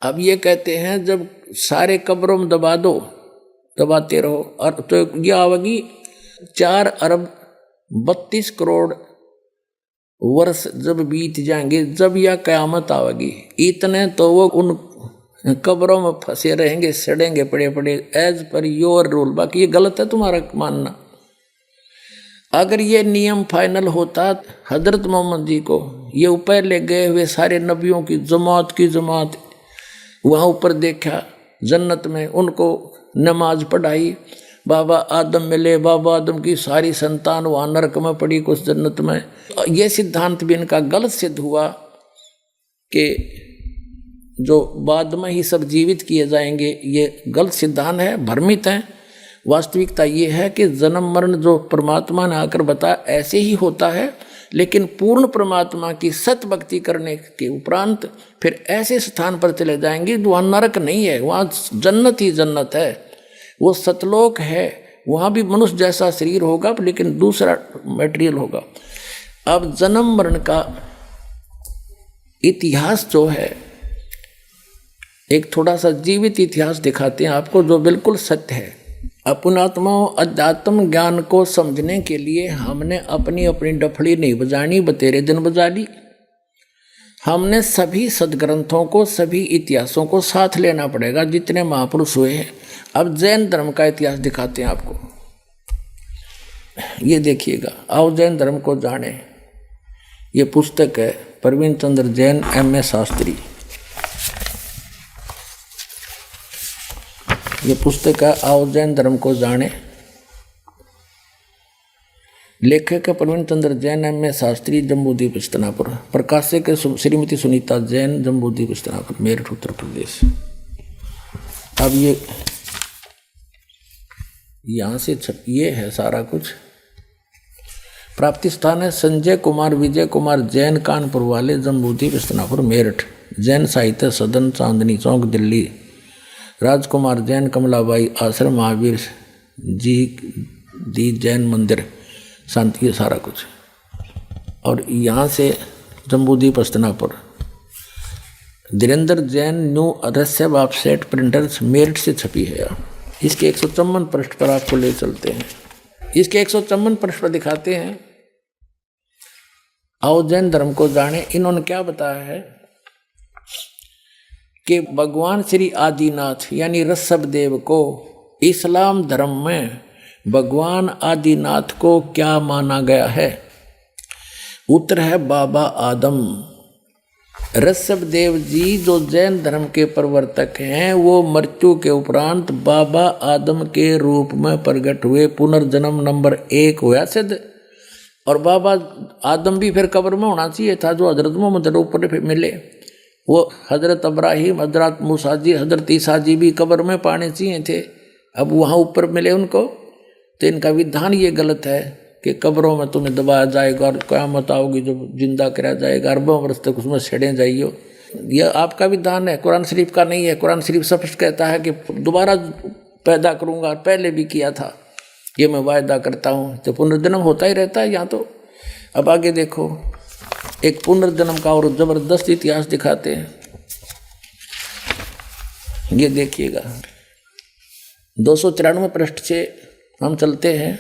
अब ये कहते हैं जब सारे कब्रों में दबा दो, दबाते रहो, और तो ये आवेगी 4 अरब 32 करोड़ वर्ष जब बीत जाएंगे, जब यह कयामत आवेगी, इतने तो वो उन कब्रों में फंसे रहेंगे, सड़ेंगे पड़े पड़े, एज पर योर रूल। बाकी ये गलत है तुम्हारा मानना। अगर ये नियम फाइनल होता, हजरत मोहम्मद जी को ये ऊपर ले गए हुए सारे नबियों की जमात वहाँ ऊपर देखा जन्नत में, उनको नमाज पढ़ाई, बाबा आदम मिले, बाबा आदम की सारी संतान वहाँ नरक में पड़ी, कुछ जन्नत में। ये सिद्धांत भी इनका गलत सिद्ध हुआ कि जो बाद में ही सब जीवित किए जाएंगे, ये गलत सिद्धांत है, भ्रमित है। वास्तविकता ये है कि जन्म मरण जो परमात्मा ने आकर बताया ऐसे ही होता है, लेकिन पूर्ण परमात्मा की सत भक्ति करने के उपरांत फिर ऐसे स्थान पर चले जाएंगे वहाँ नरक नहीं है, वहाँ जन्नत ही जन्नत है, वो सतलोक है। वहाँ भी मनुष्य जैसा शरीर होगा लेकिन दूसरा मटेरियल होगा। अब जन्म मरण का इतिहास जो है, एक थोड़ा सा जीवित इतिहास दिखाते हैं आपको जो बिल्कुल सत्य है। अपनात्माओं अध्यात्म ज्ञान को समझने के लिए हमने अपनी अपनी डफड़ी नहीं बजानी, बतेरे दिन बजा ली। हमने सभी सदग्रंथों को, सभी इतिहासों को साथ लेना पड़ेगा जितने महापुरुष हुए हैं। अब जैन धर्म का इतिहास दिखाते हैं आपको, ये देखिएगा, आओ जैन धर्म को जाने। ये पुस्तक है प्रवीण चंद्र जैन M.A. शास्त्री, ये पुस्तक है आओ जैन धर्म को जाने। लेखक है प्रवीण चंद्र जैन M.A. शास्त्री, जम्बूद्वीप इस्तनापुर। प्रकाशक है श्रीमती सुनीता जैन, जम्बूद्वीप इस्तनापुर, मेरठ उत्तर प्रदेश। अब ये यहाँ से ये है सारा कुछ। प्राप्ति स्थान है संजय कुमार विजय कुमार जैन, कानपुर वाले, जम्बूद्वीप इस्तनापुर, मेरठ। जैन साहित्य सदन, चांदनी चौक, दिल्ली। राजकुमार जैन, कमलाबाई आश्रम, महावीर जी दी जैन मंदिर, शांति, सारा कुछ। और यहाँ से जम्बूद्वीप इस्तनापुर। धीरेन्द्र जैन, न्यू रहस्य ऑफसेट प्रिंटर्स, मेरठ से छपी है। इसके 154 पृष्ठ पर आपको ले चलते हैं। इसके 154 पृष्ठ पर दिखाते हैं आओ जैन धर्म को जाने। इन्होंने क्या बताया है कि भगवान श्री आदिनाथ यानी ऋषभ देव को इस्लाम धर्म में भगवान आदिनाथ को क्या माना गया है? उत्तर है बाबा आदम। ऋषभ देव जी जो जैन धर्म के प्रवर्तक हैं, वो मृत्यु के उपरांत बाबा आदम के रूप में प्रकट हुए। पुनर्जन्म नंबर 1 हुआ सिद्ध। और बाबा आदम भी फिर कब्र में होना चाहिए था, जो हजरत मोहम्मद ऊपर मिले। वो हजरत इब्राहिम, हजरत मूसा जी, हजरत ईसा जी भी कब्र में पाने चाहिए थे, अब वहाँ ऊपर मिले उनको। तो इनका विधान ये गलत है कि कब्रों में तुम्हें दबाया जाएगा और क़यामत आओगी जब जिंदा कराया जाएगा, अरबों वर्ष तक उसमें सड़े जाइयो। यह आपका विधान है, कुरान शरीफ का नहीं है। कुरान शरीफ स्पष्ट कहता है कि दोबारा पैदा करूँगा, पहले भी किया था, ये मैं वायदा करता हूँ। तो पुनर्जन्म होता ही रहता है यहाँ तो। अब आगे देखो, एक पुनर्जन्म का और जबरदस्त इतिहास दिखाते हैं। ये देखिएगा 294 पृष्ठ से हम चलते हैं।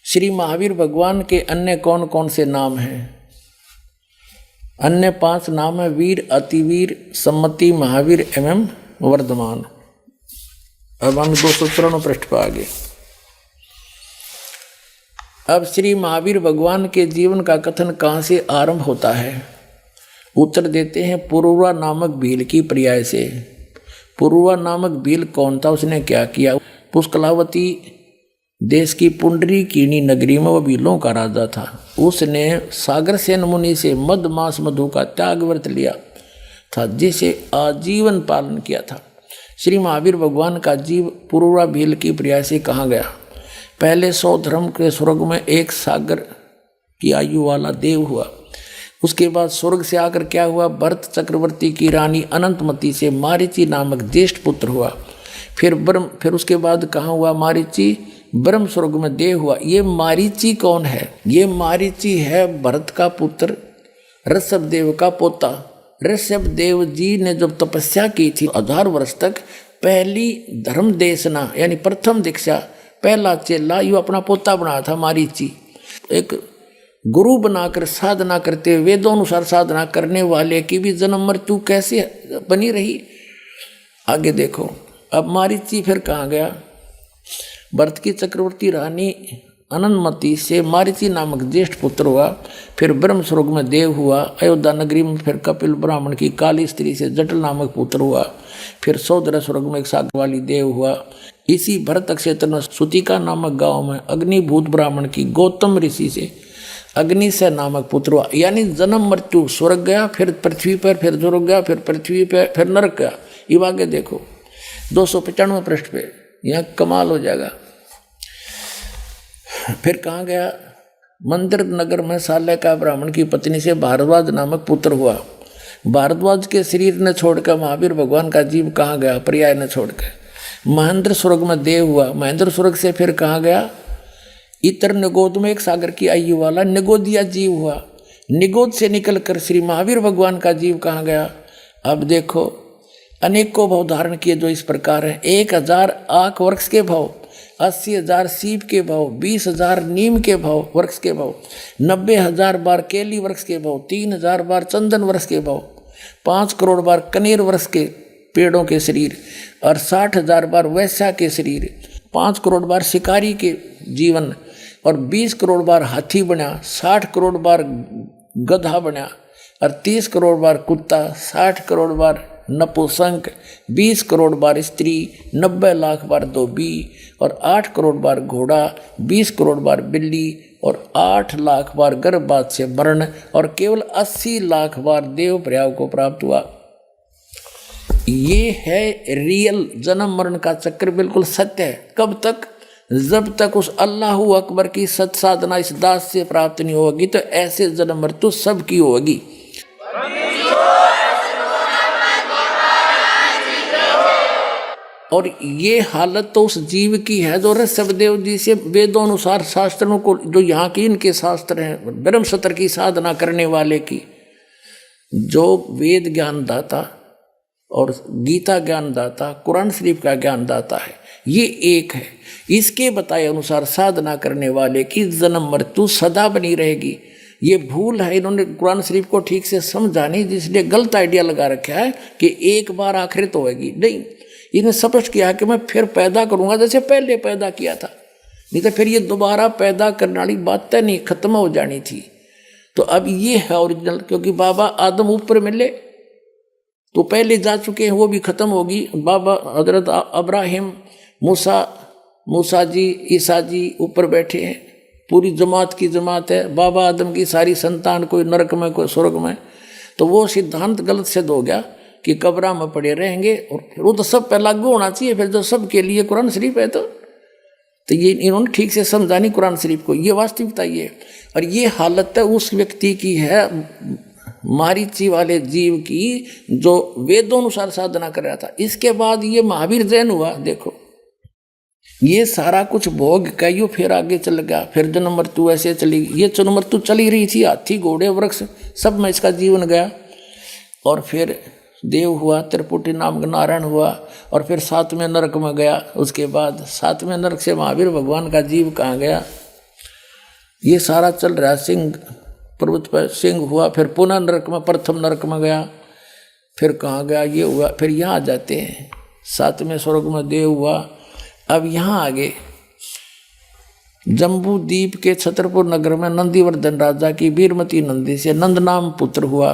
श्री महावीर भगवान के अन्य कौन कौन से नाम हैं? अन्य 5 नाम है वीर, अतिवीर, सम्मति, महावीर एवं वर्धमान। अब हम 293 पृष्ठ पर आगे। अब श्री महावीर भगवान के जीवन का कथन कहाँ से आरंभ होता है? उत्तर देते हैं पुरुवा नामक भील की पर्याय से। पुरुवा नामक भील कौन था, उसने क्या किया? पुष्कलावती देश की पुंडरी कीनी नगरी में वो भीलों का राजा था। उसने सागर सेन मुनि से मद मास मधु का त्याग व्रत लिया था, जिसे आजीवन पालन किया था। श्री महावीर भगवान का जीव पुरुवा भील की पर्याय से कहा गया। पहले 100 धर्म के स्वर्ग में एक सागर की आयु वाला देव हुआ। उसके बाद स्वर्ग से आकर क्या हुआ? भरत चक्रवर्ती की रानी अनंतमती से मारीची नामक ज्येष्ठ पुत्र हुआ। फिर उसके बाद कहाँ हुआ? मारीची ब्रह्म स्वर्ग में देव हुआ। ये मारीची कौन है? ये मारीची है भरत का पुत्र, ऋषभ देव का पोता। ऋषभ देव जी ने जब तपस्या की थी 1000 वर्ष तक, पहली धर्म देशना यानी प्रथम दीक्षा, पहला चेला यू अपना पोता बनाया था मारीची। एक गुरु बनाकर साधना करते, वेदों अनुसार साधना करने वाले की भी जन्म मृत्यु कैसे बनी रही। आगे देखो, अब मारीची फिर कहाँ गया। भरत की चक्रवर्ती रानी अनंतमती से मारीची नामक ज्येष्ठ पुत्र हुआ। फिर ब्रह्म स्वर्ग में देव हुआ। अयोध्या नगरी में फिर कपिल ब्राह्मण की काली स्त्री से जटल नामक पुत्र हुआ। फिर सौदर स्वर्ग में एक सागर वाली देव हुआ। इसी भरत क्षेत्र में सुतिका नामक गांव में अग्निभूत ब्राह्मण की गौतम ऋषि से अग्निशय नामक पुत्र हुआ। यानी जन्म मृत्यु, स्वर्ग गया, फिर पृथ्वी पर, फिर स्वर्ग गया, फिर पृथ्वी पर, फिर नरक गया। ये आगे देखो 295 पृष्ठ पे, यहाँ कमाल हो जाएगा। फिर कहाँ गया। मंदिर नगर में साल्य का ब्राह्मण की पत्नी से भारद्वाज नामक पुत्र हुआ। भारद्वाज के शरीर ने छोड़कर महावीर भगवान का जीव कहाँ गया, पर्याय ने छोड़कर महेंद्र स्वर्ग में देव हुआ। महेंद्र स्वर्ग से फिर कहाँ गया। इतर निगोद में एक सागर की आयु वाला निगोदिया जीव हुआ। निगोद से निकलकर श्री महावीर भगवान का जीव कहाँ गया। अब देखो, अनेकों भाव धारण किए जो इस प्रकार है। 1000 आक वृक्ष के भाव, 80,000 सीप के भाव, 20,000 नीम के भाव वृक्ष के भाव, 90,000 बार केली वृक्ष के भाव, 3,000 बार चंदन वृक्ष के भाव, 5 करोड़ बार कनेर वृक्ष के पेड़ों के शरीर, और 60,000 बार वैश्या के शरीर, 5 करोड़ बार शिकारी के जीवन, और 20 करोड़ बार हाथी बना, 60 करोड़ बार गधा बना, और 30 करोड़ बार कुत्ता, 60 करोड़ बार नपुंसक, 20 करोड़ बार स्त्री, 90 लाख बार धोबी, और 8 करोड़ बार घोड़ा, 20 करोड़ बार बिल्ली, और 8 लाख बार गर्भपात से मरण, और केवल 80 लाख बार देव प्रयाग को प्राप्त हुआ। ये है रियल जन्म मरण का चक्र, बिल्कुल सत्य है। कब तक? जब तक उस अल्लाह अकबर की सत साधना इस दास से प्राप्त नहीं होगी, तो ऐसे जन्म मृत्यु सबकी होगी। और ये हालत तो उस जीव की है जो ऋषभदेव जी से वेदों अनुसार शास्त्रों को, जो यहाँ की इनके शास्त्र हैं, ब्रह्मसत्र की साधना करने वाले की, जो वेद ज्ञान दाता और गीता ज्ञान दाता, कुरान शरीफ का ज्ञान दाता है, ये एक है। इसके बताए अनुसार साधना करने वाले की जन्म मृत्यु सदा बनी रहेगी। ये भूल है, इन्होंने कुरान शरीफ को ठीक से समझा नहीं, जिसलिए गलत आइडिया लगा रखा है कि एक बार आखिरत होगी। नहीं, इन्हें स्पष्ट किया कि मैं फिर पैदा करूंगा जैसे पहले पैदा किया था, नहीं तो फिर ये दोबारा पैदा करने वाली बातें नहीं, खत्म हो जानी थी। तो अब ये है ओरिजिनल, क्योंकि बाबा आदम ऊपर मिले तो पहले जा चुके हैं, वो भी खत्म होगी। बाबा हजरत अब्राहिम, मूसा जी, ईसा जी ऊपर बैठे हैं, पूरी जमात की जमात है। बाबा आदम की सारी संतान, कोई नरक में कोई स्वर्ग में। तो वो सिद्धांत गलत सिद्ध हो गया कि कब्र में पड़े रहेंगे, और फिर वो तो सब पे लागू होना चाहिए, फिर जो सब के लिए कुरान शरीफ है। तो ये इन्होंने ठीक से समझा नहीं कुरान शरीफ को, ये वास्तविकता ये। और ये हालत है उस व्यक्ति की है, मारीची वाले जीव की, जो वेदों अनुसार साधना कर रहा था। इसके बाद ये महावीर जैन हुआ। देखो ये सारा कुछ भोग का यो फिर आगे चल गया, फिर जन्म मृत्यु ऐसे चली, ये जन्म मृत्यु चली रही थी। हाथी, घोड़े, वृक्ष सब में इसका जीवन गया। और फिर देव हुआ, त्रिपुटी नामक नारायण हुआ, और फिर 7वें नरक में गया। उसके बाद 7वें नरक से महावीर भगवान का जीव कहाँ गया, ये सारा चल रहा है। सिंह पर्वत पर सिंह हुआ, फिर पुनः नरक में, प्रथम नरक में गया, फिर कहाँ गया, ये हुआ। फिर यहाँ आ जाते हैं 7वें स्वर्ग में देव हुआ। अब यहाँ आगे जम्बू द्वीप के छतरपुर नगर में नंदीवर्धन राजा की वीरमती नंदी से नंद नाम पुत्र हुआ।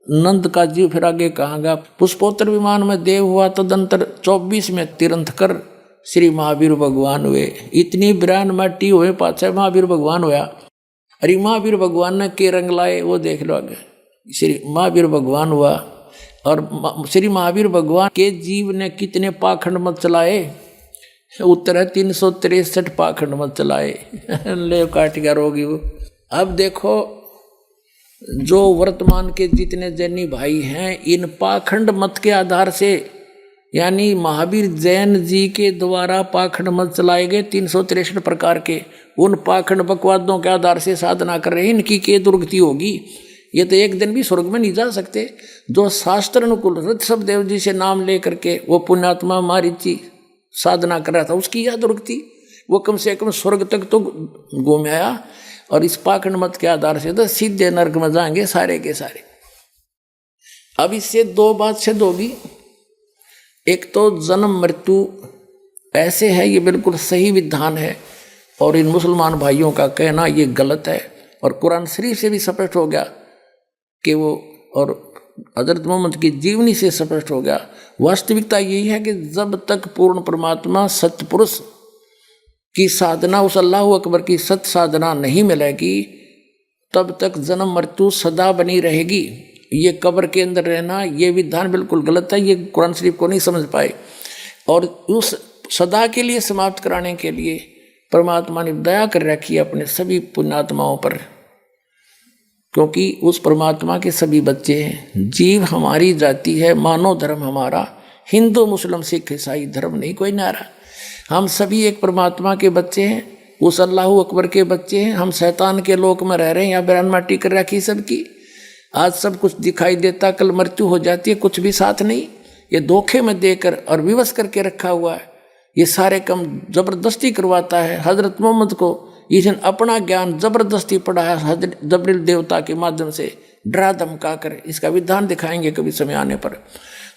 नंद का जीव फिर आगे कहाँ गया, पुष्पोत्तर विमान में देव हुआ। तदंतर 24 में तीर्थंकर श्री महावीर भगवान हुए। इतनी बिरान मट्टी हुए, पाछे महावीर भगवान हुआ। अरे महावीर भगवान ने के रंग लाए वो देख लो आगे। श्री महावीर भगवान हुआ, और श्री महावीर भगवान के जीव ने कितने पाखंड मत चलाए। उत्तर है 363 पाखंड मत चलाए। ले काट गया रोगी वो। अब देखो जो वर्तमान के जितने जैनी भाई हैं, इन पाखंड मत के आधार से, यानी महावीर जैन जी के द्वारा पाखंड मत चलाए गए 363 प्रकार के, उन पाखंड बकवादों के आधार से साधना कर रहे हैं। इनकी के दुर्गति होगी। ये तो एक दिन भी स्वर्ग में नहीं जा सकते। जो शास्त्र अनुकूल ऋषभ देव जी से नाम ले करके वो पुण्यात्मा मारीची साधना कर रहा था, उसकी याद रुकती, वो कम से कम स्वर्ग तक तो घूम आया। और इस पाखंड मत के आधार से तो सीधे नरक में जाएंगे सारे के सारे। अब इससे दो बात सिद्ध होगी। एक तो जन्म मृत्यु ऐसे है, ये बिल्कुल सही विधान है, और इन मुसलमान भाइयों का कहना ये गलत है। और कुरान शरीफ से भी स्पष्ट हो गया कि वो, और हजरत मोहम्मद की जीवनी से स्पष्ट हो गया। वास्तविकता यही है कि जब तक पूर्ण परमात्मा सत्पुरुष की साधना, उस अल्लाह अकबर की सत्य साधना नहीं मिलेगी, तब तक जन्म मृत्यु सदा बनी रहेगी। ये कब्र के अंदर रहना, ये विधान बिल्कुल गलत है, ये कुरान शरीफ को नहीं समझ पाए। और उस सदा के लिए समाप्त कराने के लिए परमात्मा ने दया कर रखी है अपने सभी पुण्यात्माओं पर, क्योंकि उस परमात्मा के सभी बच्चे हैं। जीव हमारी जाति है, मानव धर्म हमारा, हिंदू मुस्लिम सिख ईसाई धर्म नहीं कोई नारा। हम सभी एक परमात्मा के बच्चे हैं, उस अल्लाह अकबर के बच्चे हैं। हम शैतान के लोक में रह रहे हैं, यहाँ बयान माटी कर रखी सबकी। आज सब कुछ दिखाई देता, कल मृत्यु हो जाती है, कुछ भी साथ नहीं। ये धोखे में देकर और विवश करके रखा हुआ है। ये सारे काम जबरदस्ती करवाता है। हजरत मोहम्मद को इसने अपना ज्ञान जबरदस्ती पढ़ाया, हजरत जबरील देवता के माध्यम से डरा धमका कर। इसका विधान दिखाएंगे कभी समय आने पर।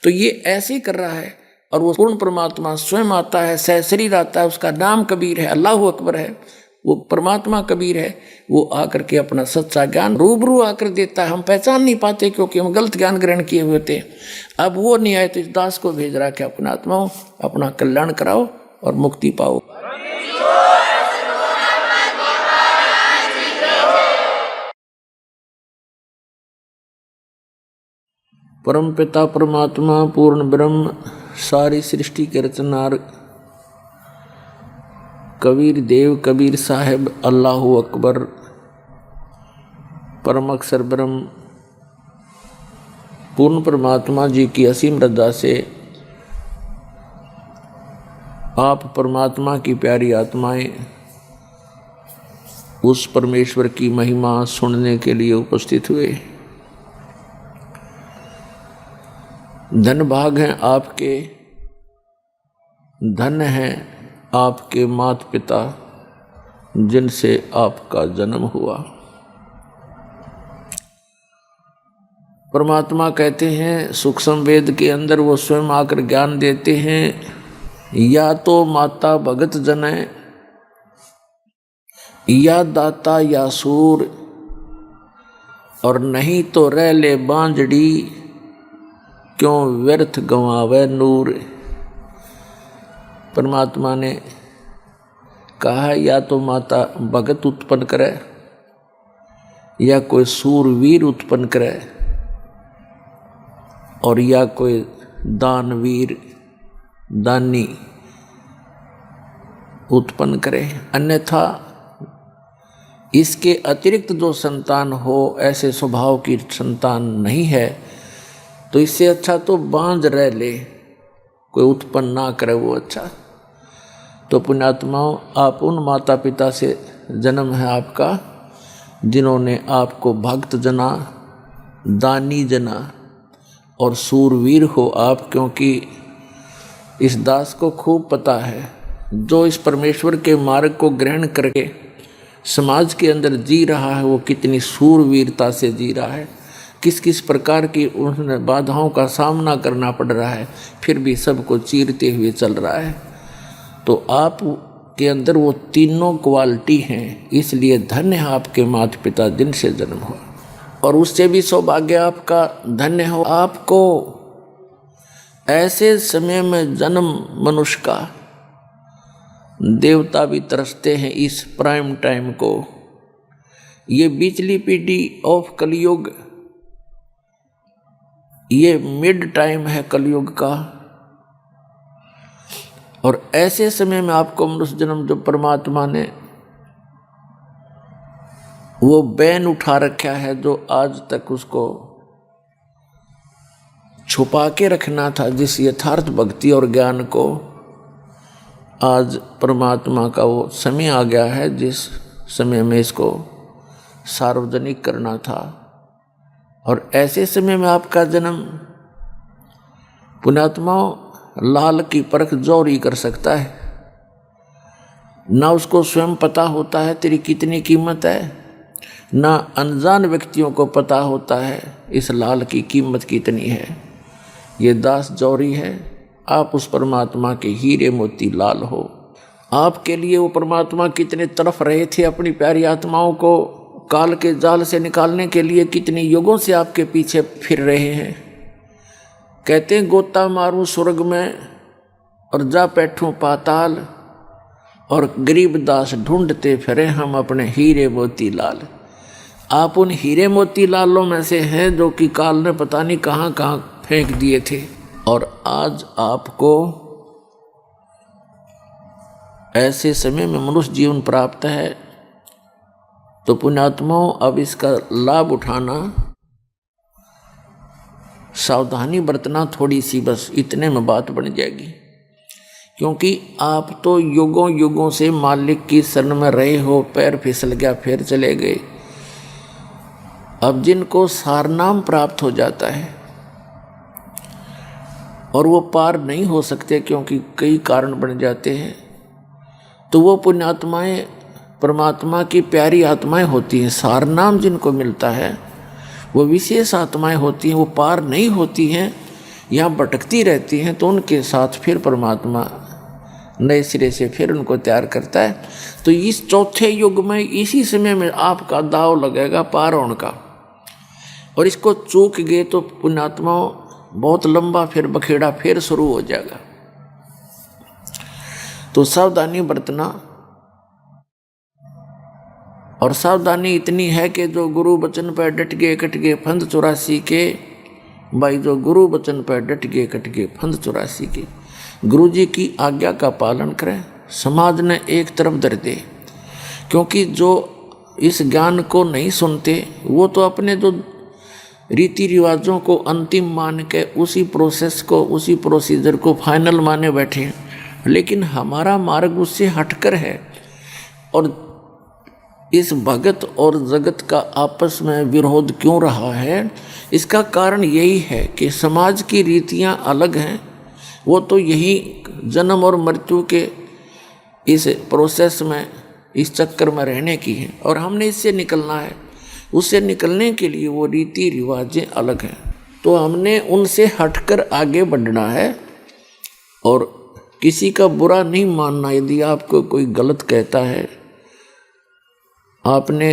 तो ये ऐसे ही कर रहा है। और वो पूर्ण परमात्मा स्वयं आता है, सहशरीर आता है, उसका नाम कबीर है, अल्लाह अकबर है, वो परमात्मा कबीर है। वो आकर के अपना सच्चा ज्ञान रूबरू आकर देता है। हम पहचान नहीं पाते क्योंकि हम गलत ज्ञान ग्रहण किए हुए थे। अब वो नहीं आए तो इस दास को भेज रहा कि अपना आत्माओं अपना कल्याण कराओ और मुक्ति पाओ। परम पिता परमात्मा पूर्ण ब्रह्म सारी सृष्टि के रचनार कबीर देव कबीर साहिब अल्लाह अकबर परम अक्षर ब्रह्म पूर्ण परमात्मा जी की असीम रज़ा से आप परमात्मा की प्यारी आत्माएं उस परमेश्वर की महिमा सुनने के लिए उपस्थित हुए। धन भाग हैं आपके, धन हैं आपके माता पिता जिनसे आपका जन्म हुआ। परमात्मा कहते हैं सूक्ष्म वेद के अंदर वो स्वयं आकर ज्ञान देते हैं, या तो माता भगत जन या दाता या सूर, और नहीं तो रह ले बांझड़ी क्यों व्यर्थ गंवावे नूर। परमात्मा ने कहा या तो माता भगत उत्पन्न करे या कोई सूरवीर उत्पन्न करे और या कोई दानवीर दानी उत्पन्न करे, अन्यथा इसके अतिरिक्त जो संतान हो ऐसे स्वभाव की संतान नहीं है, तो इससे अच्छा तो बांझ रह ले, कोई उत्पन्न ना करे वो अच्छा। तो पुण्यात्माओं, आप उन माता पिता से जन्म है आपका जिन्होंने आपको भक्त जना, दानी जना और सूरवीर हो आप, क्योंकि इस दास को खूब पता है जो इस परमेश्वर के मार्ग को ग्रहण करके समाज के अंदर जी रहा है वो कितनी सूरवीरता से जी रहा है, किस किस प्रकार की उन्हें बाधाओं का सामना करना पड़ रहा है, फिर भी सबको चीरते हुए चल रहा है। तो आप के अंदर वो तीनों क्वालिटी हैं, इसलिए धन्य है आपके माता पिता जिनसे जन्म हुआ। और उससे भी सौभाग्य आपका धन्य हो आपको ऐसे समय में जन्म मनुष्य का। देवता भी तरसते हैं इस प्राइम टाइम को। ये बिचली पीढ़ी ऑफ कलयुग, ये मिड टाइम है कलयुग का। और ऐसे समय में आपको मनुष्य जन्म जो परमात्मा ने वो बैन उठा रखा है, जो आज तक उसको छुपा के रखना था, जिस यथार्थ भक्ति और ज्ञान को, आज परमात्मा का वो समय आ गया है जिस समय में इसको सार्वजनिक करना था। और ऐसे समय में आपका जन्म, पुण्यात्माओं, लाल की परख जोरी कर सकता है। ना उसको स्वयं पता होता है तेरी कितनी कीमत है, ना अनजान व्यक्तियों को पता होता है इस लाल की कीमत कितनी है। ये दास जौहरी है, आप उस परमात्मा के हीरे मोती लाल हो। आपके लिए वो परमात्मा कितने तड़फ रहे थे अपनी प्यारी आत्माओं को काल के जाल से निकालने के लिए, कितने युगों से आपके पीछे फिर रहे हैं। कहते हैं गोता मारूं स्वर्ग में और जा बैठूं पाताल, और गरीब दास ढूंढते फिरे हम अपने हीरे मोती लाल। आप उन हीरे मोती लालों में से हैं जो कि काल ने पता नहीं कहाँ कहाँ फेंक दिए थे, और आज आपको ऐसे समय में मनुष्य जीवन प्राप्त है। तो पुण्यात्माओं, अब इसका लाभ उठाना, सावधानी बरतना थोड़ी सी, बस इतने में बात बन जाएगी। क्योंकि आप तो युगों युगों से मालिक की शरण में रहे हो, पैर फिसल गया फिर चले गए। अब जिनको सारनाम प्राप्त हो जाता है और वो पार नहीं हो सकते क्योंकि कई कारण बन जाते हैं, तो वो पुण्यात्माएं परमात्मा की प्यारी आत्माएं होती हैं। सारनाम जिनको मिलता है वो विशेष आत्माएं होती हैं, वो पार नहीं होती हैं, यहाँ भटकती रहती हैं, तो उनके साथ फिर परमात्मा नए सिरे से फिर उनको तैयार करता है। तो इस चौथे युग में इसी समय में आपका दाव लगेगा पार होने का, और इसको चूक गए तो पुण्यात्माओं बहुत लंबा फिर बखेड़ा फिर शुरू हो जाएगा। तो सावधानी बरतना, और सावधानी इतनी है कि जो गुरु वचन पर डट गए कट गए फंद 84 के, भाई जो गुरु वचन पर डट गए कट गए फंद 84 के। गुरु जी की आज्ञा का पालन करें, समाज ने एक तरफ धर दे, क्योंकि जो इस ज्ञान को नहीं सुनते वो तो अपने जो रीति रिवाजों को अंतिम मान के उसी प्रोसेस को, उसी प्रोसीजर को फाइनल माने बैठे हैं। लेकिन हमारा मार्ग उससे हटकर है, और इस भगत और जगत का आपस में विरोध क्यों रहा है? इसका कारण यही है कि समाज की रीतियां अलग हैं। वो तो यही जन्म और मृत्यु के इस प्रोसेस में, इस चक्कर में रहने की है, और हमने इससे निकलना है। उससे निकलने के लिए वो रीति रिवाजें अलग हैं, तो हमने उनसे हटकर आगे बढ़ना है, और किसी का बुरा नहीं मानना। यदि आपको कोई गलत कहता है, आपने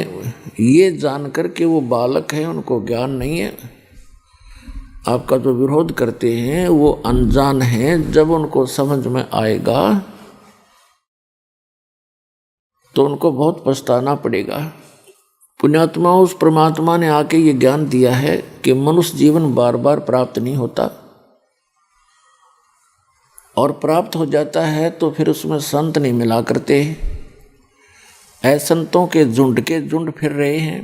ये जानकर के वो बालक है, उनको ज्ञान नहीं है, आपका जो विरोध करते हैं वो अनजान है। जब उनको समझ में आएगा तो उनको बहुत पछताना पड़ेगा। पुण्यात्मा, उस परमात्मा ने आके ये ज्ञान दिया है कि मनुष्य जीवन बार बार प्राप्त नहीं होता, और प्राप्त हो जाता है तो फिर उसमें संत नहीं मिला करते। संतों के झुंड फिर रहे हैं।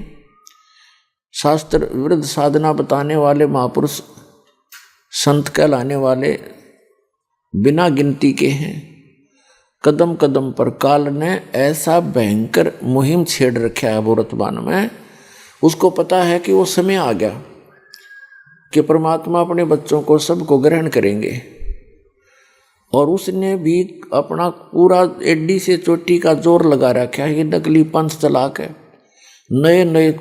शास्त्र विरुद्ध साधना बताने वाले महापुरुष संत कहलाने वाले बिना गिनती के हैं। कदम कदम पर काल ने ऐसा भयंकर मुहिम छेड़ रखा है वर्तमान में। उसको पता है कि वो समय आ गया कि परमात्मा अपने बच्चों को सबको ग्रहण करेंगे, और उसने भी अपना पूरा एडी से चोटी का जोर लगा रखा है। ये नकली पंथ चला के नए नए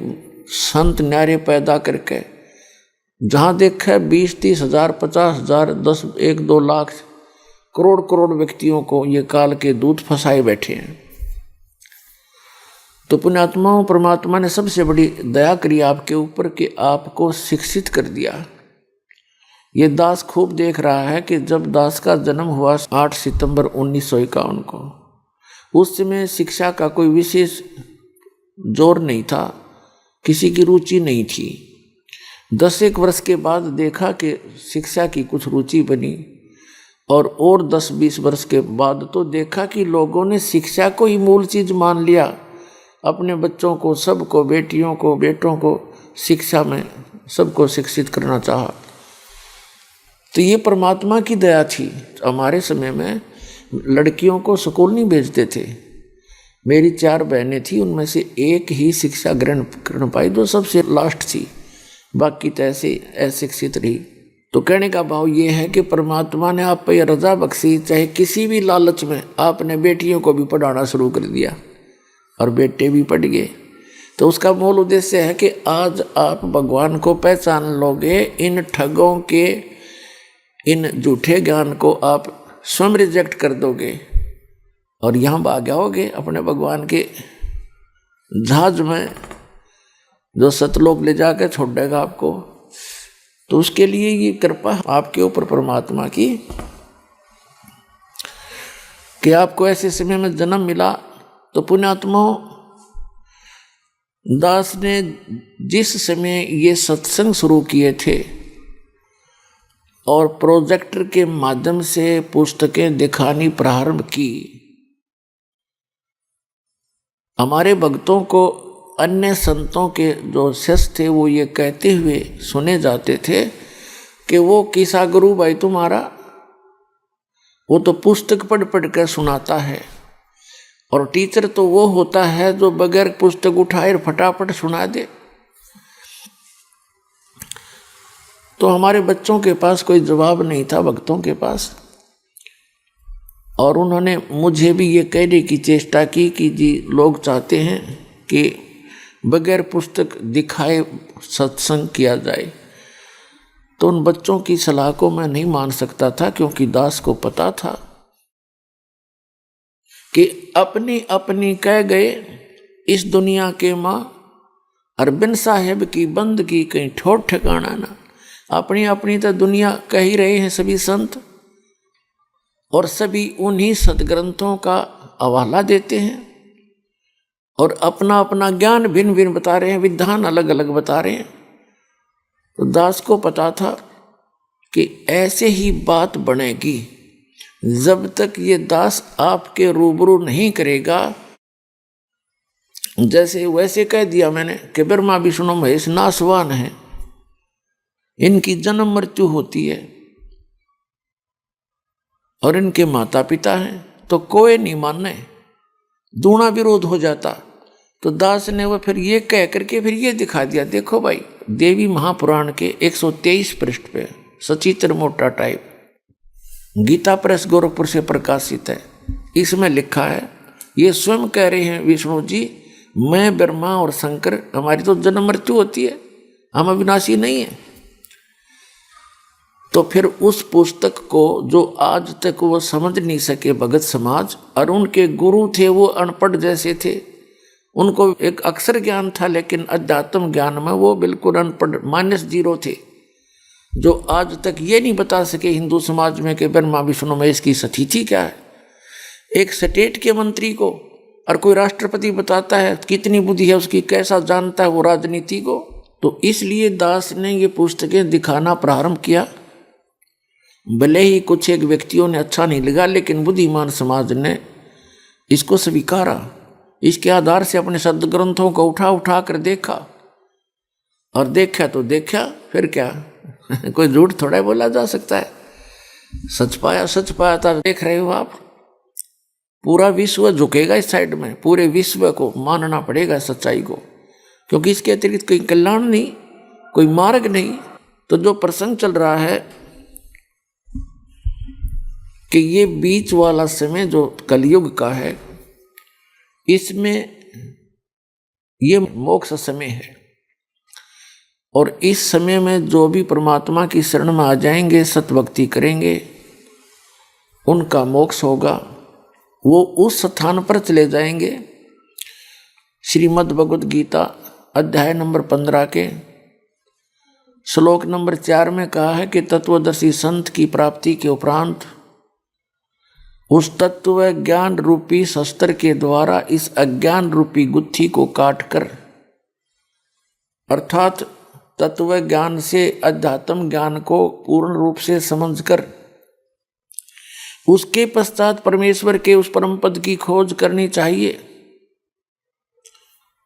संत न्यारे पैदा करके जहाँ देखा 20-30 हज़ार 50 हज़ार 10 1-2 लाख करोड़ करोड़ व्यक्तियों को ये काल के दूत फंसाए बैठे हैं। तो पुण्यात्माओं, परमात्मा ने सबसे बड़ी दया करी आपके ऊपर कि आपको शिक्षित कर दिया। ये दास खूब देख रहा है कि जब दास का जन्म हुआ 8 सितंबर 1951 को, उस समय शिक्षा का कोई विशेष जोर नहीं था, किसी की रुचि नहीं थी। 10 वर्ष के बाद देखा कि शिक्षा की कुछ रुचि बनी, और 10-20 वर्ष के बाद तो देखा कि लोगों ने शिक्षा को ही मूल चीज़ मान लिया। अपने बच्चों को, सबको, बेटियों को, बेटों को शिक्षा में सबको शिक्षित करना चाहा। तो ये परमात्मा की दया थी। हमारे समय में लड़कियों को स्कूल नहीं भेजते थे। मेरी 4 बहनें थी, उनमें से एक ही शिक्षा ग्रहण कर पाई, जो सबसे लास्ट थी। बाकी तो ऐसे अशिक्षित रही। तो कहने का भाव ये है कि परमात्मा ने आप पे रजा बख्शी, चाहे किसी भी लालच में आपने बेटियों को भी पढ़ाना शुरू कर दिया और बेटे भी पढ़ गए। तो उसका मूल उद्देश्य है कि आज आप भगवान को पहचान लोगे, इन ठगों के, इन झूठे ज्ञान को आप स्वयं रिजेक्ट कर दोगे और यहाँ भाग जाओगे अपने भगवान के जहाज में, जो सतलोक ले जाकर छोड़ देगा आपको। तो उसके लिए ये कृपा आपके ऊपर परमात्मा की कि आपको ऐसे समय में जन्म मिला। तो पुण्यात्मा दास ने जिस समय ये सत्संग शुरू किए थे और प्रोजेक्टर के माध्यम से पुस्तकें दिखानी प्रारंभ की, हमारे भक्तों को अन्य संतों के जो शिष्य थे वो ये कहते हुए सुने जाते थे कि वो किसा गुरु भाई तुम्हारा, वो तो पुस्तक पढ़ पढ़ कर सुनाता है, और टीचर तो वो होता है जो बगैर पुस्तक उठाए फटाफट सुना दे। तो हमारे बच्चों के पास कोई जवाब नहीं था, भक्तों के पास, और उन्होंने मुझे भी ये कहने की चेष्टा की कि जी लोग चाहते हैं कि बगैर पुस्तक दिखाए सत्संग किया जाए। तो उन बच्चों की सलाह को मैं नहीं मान सकता था, क्योंकि दास को पता था कि अपनी अपनी कह गए इस दुनिया के माँ, अरबिंद साहेब की बंद की कहीं ठोर ठिकाना ना। अपनी अपनी तो दुनिया कह ही रहे हैं सभी संत, और सभी उन्हीं सदग्रंथों का हवाला देते हैं और अपना अपना ज्ञान भिन्न भिन्न बता रहे हैं, विधान अलग अलग बता रहे हैं। तो दास को पता था कि ऐसे ही बात बनेगी जब तक ये दास आपके रूबरू नहीं करेगा। जैसे वैसे कह दिया मैंने कि ब्रह्मा विष्णु महेश नासवान है, इनकी जन्म मृत्यु होती है और इनके माता पिता हैं, तो कोई नहीं माने, दूना विरोध हो जाता। तो दास ने वो फिर ये कह करके फिर ये दिखा दिया, देखो भाई देवी महापुराण के 123 पृष्ठ पे सचित्र मोटा टाइप, गीता प्रेस गोरखपुर से प्रकाशित है, इसमें लिखा है, ये स्वयं कह रहे हैं विष्णु जी, मैं ब्रह्मा और शंकर, हमारी तो जन्म मृत्यु होती है, हम अविनाशी नहीं है। तो फिर उस पुस्तक को जो आज तक वो समझ नहीं सके भगत समाज, और उनके गुरु थे वो अनपढ़ जैसे थे, उनको एक अक्षर ज्ञान था लेकिन अध्यात्म ज्ञान में वो बिल्कुल अनपढ़ -0 थे, जो आज तक ये नहीं बता सके हिंदू समाज में कि ब्रह्मा विष्णु महेश की सतिथि क्या है। एक स्टेट के मंत्री को और कोई राष्ट्रपति बताता है कितनी बुद्धि है उसकी, कैसा जानता है वो राजनीति को। तो इसलिए दास ने ये पुस्तकें दिखाना प्रारंभ किया। भले ही कुछ एक व्यक्तियों ने अच्छा नहीं लगा, लेकिन बुद्धिमान समाज ने इसको स्वीकारा। इसके आधार से अपने सदग्रंथों को उठा उठा कर देखा, और देखा तो देखा, फिर क्या कोई झूठ थोड़ा बोला जा सकता है। सच पाया था। देख रहे हो आप, पूरा विश्व झुकेगा इस साइड में, पूरे विश्व को मानना पड़ेगा सच्चाई को, क्योंकि इसके अतिरिक्त कोई कल्याण नहीं, कोई मार्ग नहीं। तो जो प्रसंग चल रहा है कि ये बीच वाला समय जो कलयुग का है, इसमें ये मोक्ष समय है, और इस समय में जो भी परमात्मा की शरण में आ जाएंगे, सतभक्ति करेंगे, उनका मोक्ष होगा, वो उस स्थान पर चले जाएंगे। श्रीमद् भगवद गीता अध्याय नंबर 15 के श्लोक नंबर 4 में कहा है कि तत्वदर्शी संत की प्राप्ति के उपरांत उस तत्व ज्ञान रूपी शस्त्र के द्वारा इस अज्ञान रूपी गुत्थी को काटकर, अर्थात तत्व ज्ञान से अध्यात्म ज्ञान को पूर्ण रूप से समझकर उसके पश्चात परमेश्वर के उस परम पद की खोज करनी चाहिए,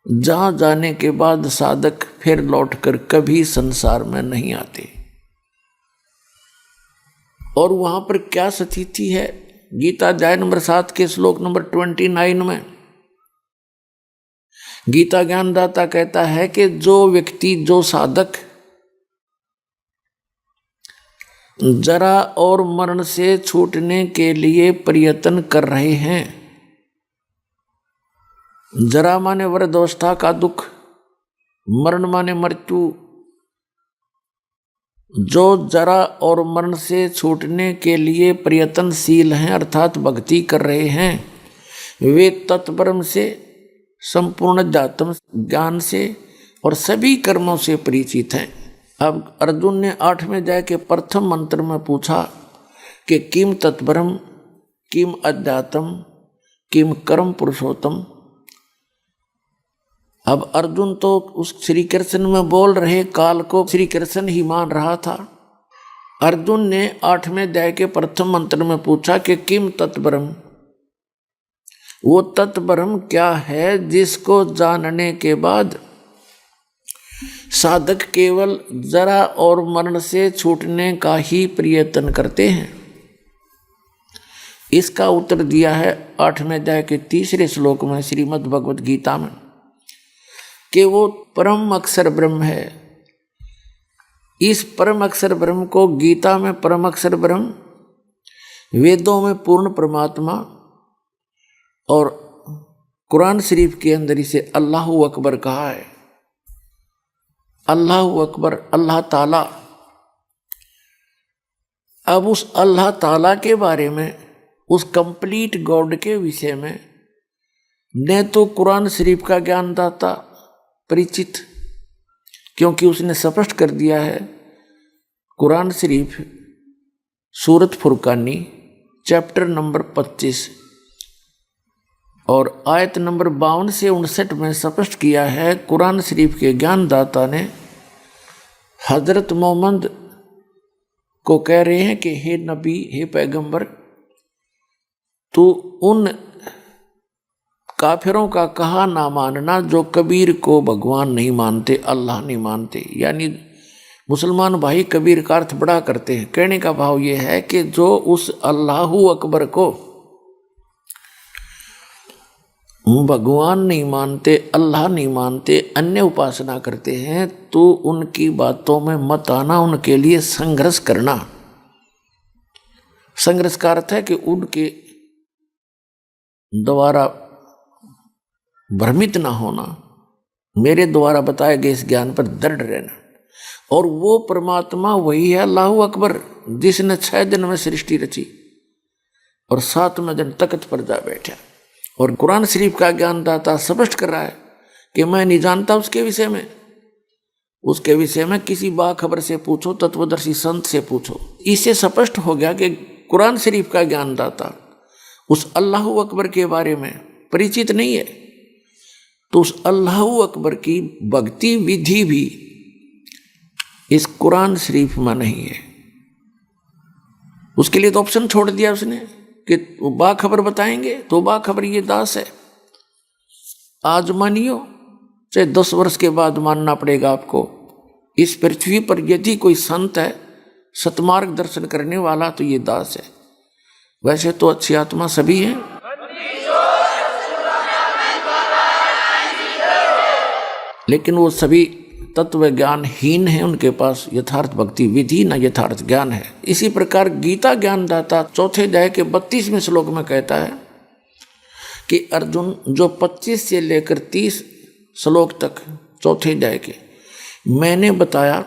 जहां जाने के बाद साधक फिर लौटकर कभी संसार में नहीं आते। और वहां पर क्या स्थिति है, गीता अध्याय नंबर 7 के श्लोक नंबर 29 में गीता ज्ञानदाता कहता है कि जो व्यक्ति, जो साधक जरा और मरण से छूटने के लिए प्रयत्न कर रहे हैं। जरा माने वृद्धावस्था का दुख, मरण माने मृत्यु। जो जरा और मरण से छूटने के लिए प्रयत्नशील हैं अर्थात भक्ति कर रहे हैं, वे तत्ब्रह्म से, संपूर्ण अध्यात्म ज्ञान से और सभी कर्मों से परिचित हैं। अब अर्जुन ने 8वें अध्याय के प्रथम मंत्र में पूछा कि किम तत्ब्रह्म, किम अध्यात्म, किम कर्म पुरुषोत्तम। अब अर्जुन तो उस श्री कृष्ण में बोल रहे काल को श्री कृष्ण ही मान रहा था। अर्जुन ने 8वें अध्याय के प्रथम मंत्र में पूछा कि किम तत्ब्रह्म, वो तत्ब्रह्म क्या है जिसको जानने के बाद साधक केवल जरा और मरण से छूटने का ही प्रयत्न करते हैं। इसका उत्तर दिया है 8वें अध्याय के 3 श्लोक में श्रीमद् भगवद गीता में कि वो परम अक्षर ब्रह्म है। इस परम अक्षर ब्रह्म को गीता में परम अक्षर ब्रह्म, वेदों में पूर्ण परमात्मा और कुरान शरीफ के अंदर इसे अल्लाहु अकबर कहा है। अल्लाहु अकबर, अल्लाह ताला। अब उस अल्लाह ताला के बारे में, उस कंप्लीट गॉड के विषय में न तो कुरान शरीफ का ज्ञानदाता परिचित, क्योंकि उसने स्पष्ट कर दिया है। कुरान शरीफ सूरत फुरकानी चैप्टर नंबर 25 और आयत नंबर 52 से 59 में स्पष्ट किया है। कुरान शरीफ के ज्ञानदाता ने हजरत मोहम्मद को कह रहे हैं कि हे नबी, हे पैगंबर, तू उन काफिरों का कहा ना मानना जो कबीर को भगवान नहीं मानते, अल्लाह नहीं मानते। यानी मुसलमान भाई कबीर का अर्थ बड़ा करते हैं। कहने का भाव यह है कि जो उस अल्लाहु अकबर को भगवान नहीं मानते, अल्लाह नहीं मानते, अन्य उपासना करते हैं, तो उनकी बातों में मत आना, उनके लिए संघर्ष करना। संघर्ष का अर्थ है कि उनके द्वारा भ्रमित ना होना, मेरे द्वारा बताए गए इस ज्ञान पर दृढ़ रहना। और वो परमात्मा वही है अल्लाहु अकबर, जिसने 6 दिन में सृष्टि रची और 7वें दिन तख्त पर जा बैठा। और कुरान शरीफ का ज्ञानदाता स्पष्ट कर रहा है कि मैं नहीं जानता उसके विषय में। उसके विषय में किसी बाखबर से पूछो, तत्वदर्शी संत से पूछो। इससे स्पष्ट हो गया कि कुरान शरीफ का ज्ञानदाता उस अल्लाहु अकबर के बारे में परिचित नहीं है। तो उस अल्लाहु अकबर की भक्ति विधि भी इस कुरान शरीफ में नहीं है। उसके लिए तो ऑप्शन छोड़ दिया उसने कि वो बाखबर बताएंगे, तो बाखबर ये दास है। आज मानियो, चाहे 10 वर्ष के बाद मानना पड़ेगा आपको। इस पृथ्वी पर यदि कोई संत है, सतमार्ग दर्शन करने वाला, तो ये दास है। वैसे तो अच्छी आत्मा सभी हैं, लेकिन वो सभी तत्व ज्ञानहीन है। उनके पास यथार्थ भक्ति विधि न यथार्थ ज्ञान है। इसी प्रकार गीता ज्ञानदाता 4 अध्याय के 32वें श्लोक में कहता है कि अर्जुन, जो 25 से लेकर 30 श्लोक तक 4 अध्याय के मैंने बताया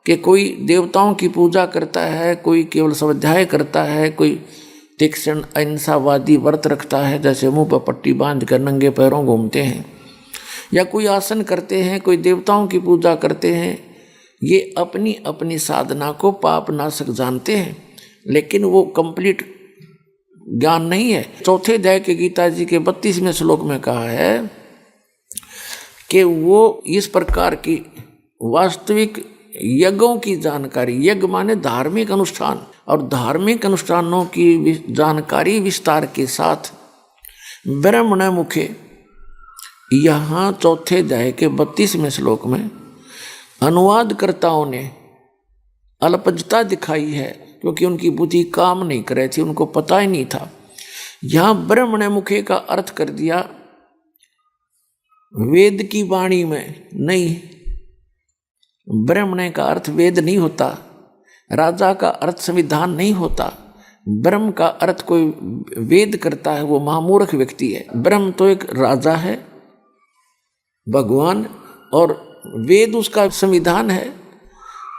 कि कोई देवताओं की पूजा करता है, कोई केवल स्वाध्याय करता है, कोई तीक्ष्ण अहिंसावादी व्रत रखता है, जैसे मुंह पर पट्टी बांध कर नंगे पैरों घूमते हैं, या कोई आसन करते हैं, कोई देवताओं की पूजा करते हैं। ये अपनी अपनी साधना को पाप नाशक जानते हैं, लेकिन वो कंप्लीट ज्ञान नहीं है। 4 अध्याय के गीता जी के 32वें श्लोक में कहा है कि वो इस प्रकार की वास्तविक यज्ञों की जानकारी, यज्ञ माने धार्मिक अनुष्ठान, और धार्मिक अनुष्ठानों की जानकारी विस्तार के साथ ब्रह्मण मुखे, यहाँ 4 अध्याय के 32वें श्लोक में अनुवादकर्ताओं ने अल्पजता दिखाई है, क्योंकि उनकी बुद्धि काम नहीं कर रही थी, उनको पता ही नहीं था। यहाँ ब्रह्मण मुखे का अर्थ कर दिया वेद की वाणी में। नहीं, ब्रह्मण का अर्थ वेद नहीं होता। राजा का अर्थ संविधान नहीं होता। ब्रह्म का अर्थ कोई वेद करता है वो महामूर्ख व्यक्ति है। ब्रह्म तो एक राजा है, भगवान, और वेद उसका संविधान है।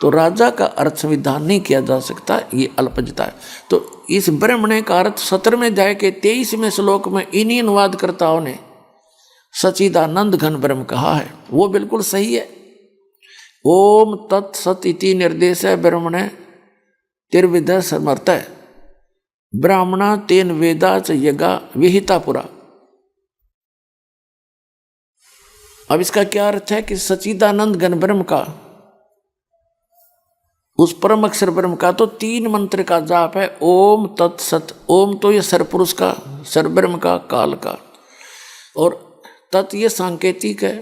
तो राजा का अर्थ संविधान नहीं किया जा सकता, ये अल्पजता है। तो इस ब्रह्मणे का अर्थ 17वें अध्याय के 23वें श्लोक में इन्हीं अनुवादकर्ताओं ने सच्चिदानंद घन ब्रह्म कहा है, वो बिल्कुल सही है। ओम तत्सत इति निर्देश है ब्रह्मणे तिर्विध समर्थ है ब्राह्मणा तेन वेदा च यज्ञा विहिता पुरा। अब इसका क्या अर्थ है कि सच्चिदानंद घन ब्रह्म का, उस परम अक्षर ब्रह्म का तो 3 मंत्र का जाप है, ओम तत्सत। ओम तो ये सरपुरुष का, सरब्रह्म का, काल का, और तत् ये सांकेतिक है,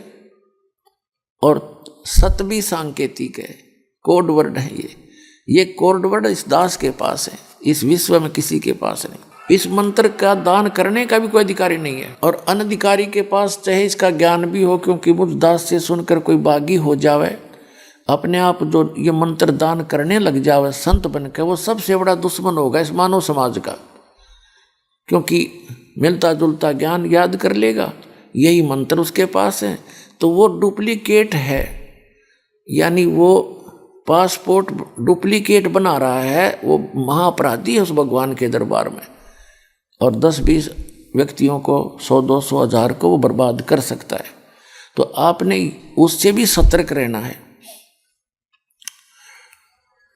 और सत भी सांकेतिक है, कोड वर्ड है। ये कोड वर्ड इस दास के पास है, इस विश्व में किसी के पास नहीं। इस मंत्र का दान करने का भी कोई अधिकारी नहीं है, और अनधिकारी के पास चाहे इसका ज्ञान भी हो, क्योंकि मुझ दास से सुनकर कोई बागी हो जावे, अपने आप जो ये मंत्र दान करने लग जावे संत बनकर, वो सबसे बड़ा दुश्मन होगा इस मानव समाज का, क्योंकि मिलता जुलता ज्ञान याद कर लेगा, यही मंत्र उसके पास है, तो वो डुप्लीकेट है, यानी वो पासपोर्ट डुप्लीकेट बना रहा है, वो महाअपराधी है उस भगवान के दरबार में, और 10-20 व्यक्तियों को 100-200 हज़ार को वो बर्बाद कर सकता है। तो आपने उससे भी सतर्क रहना है।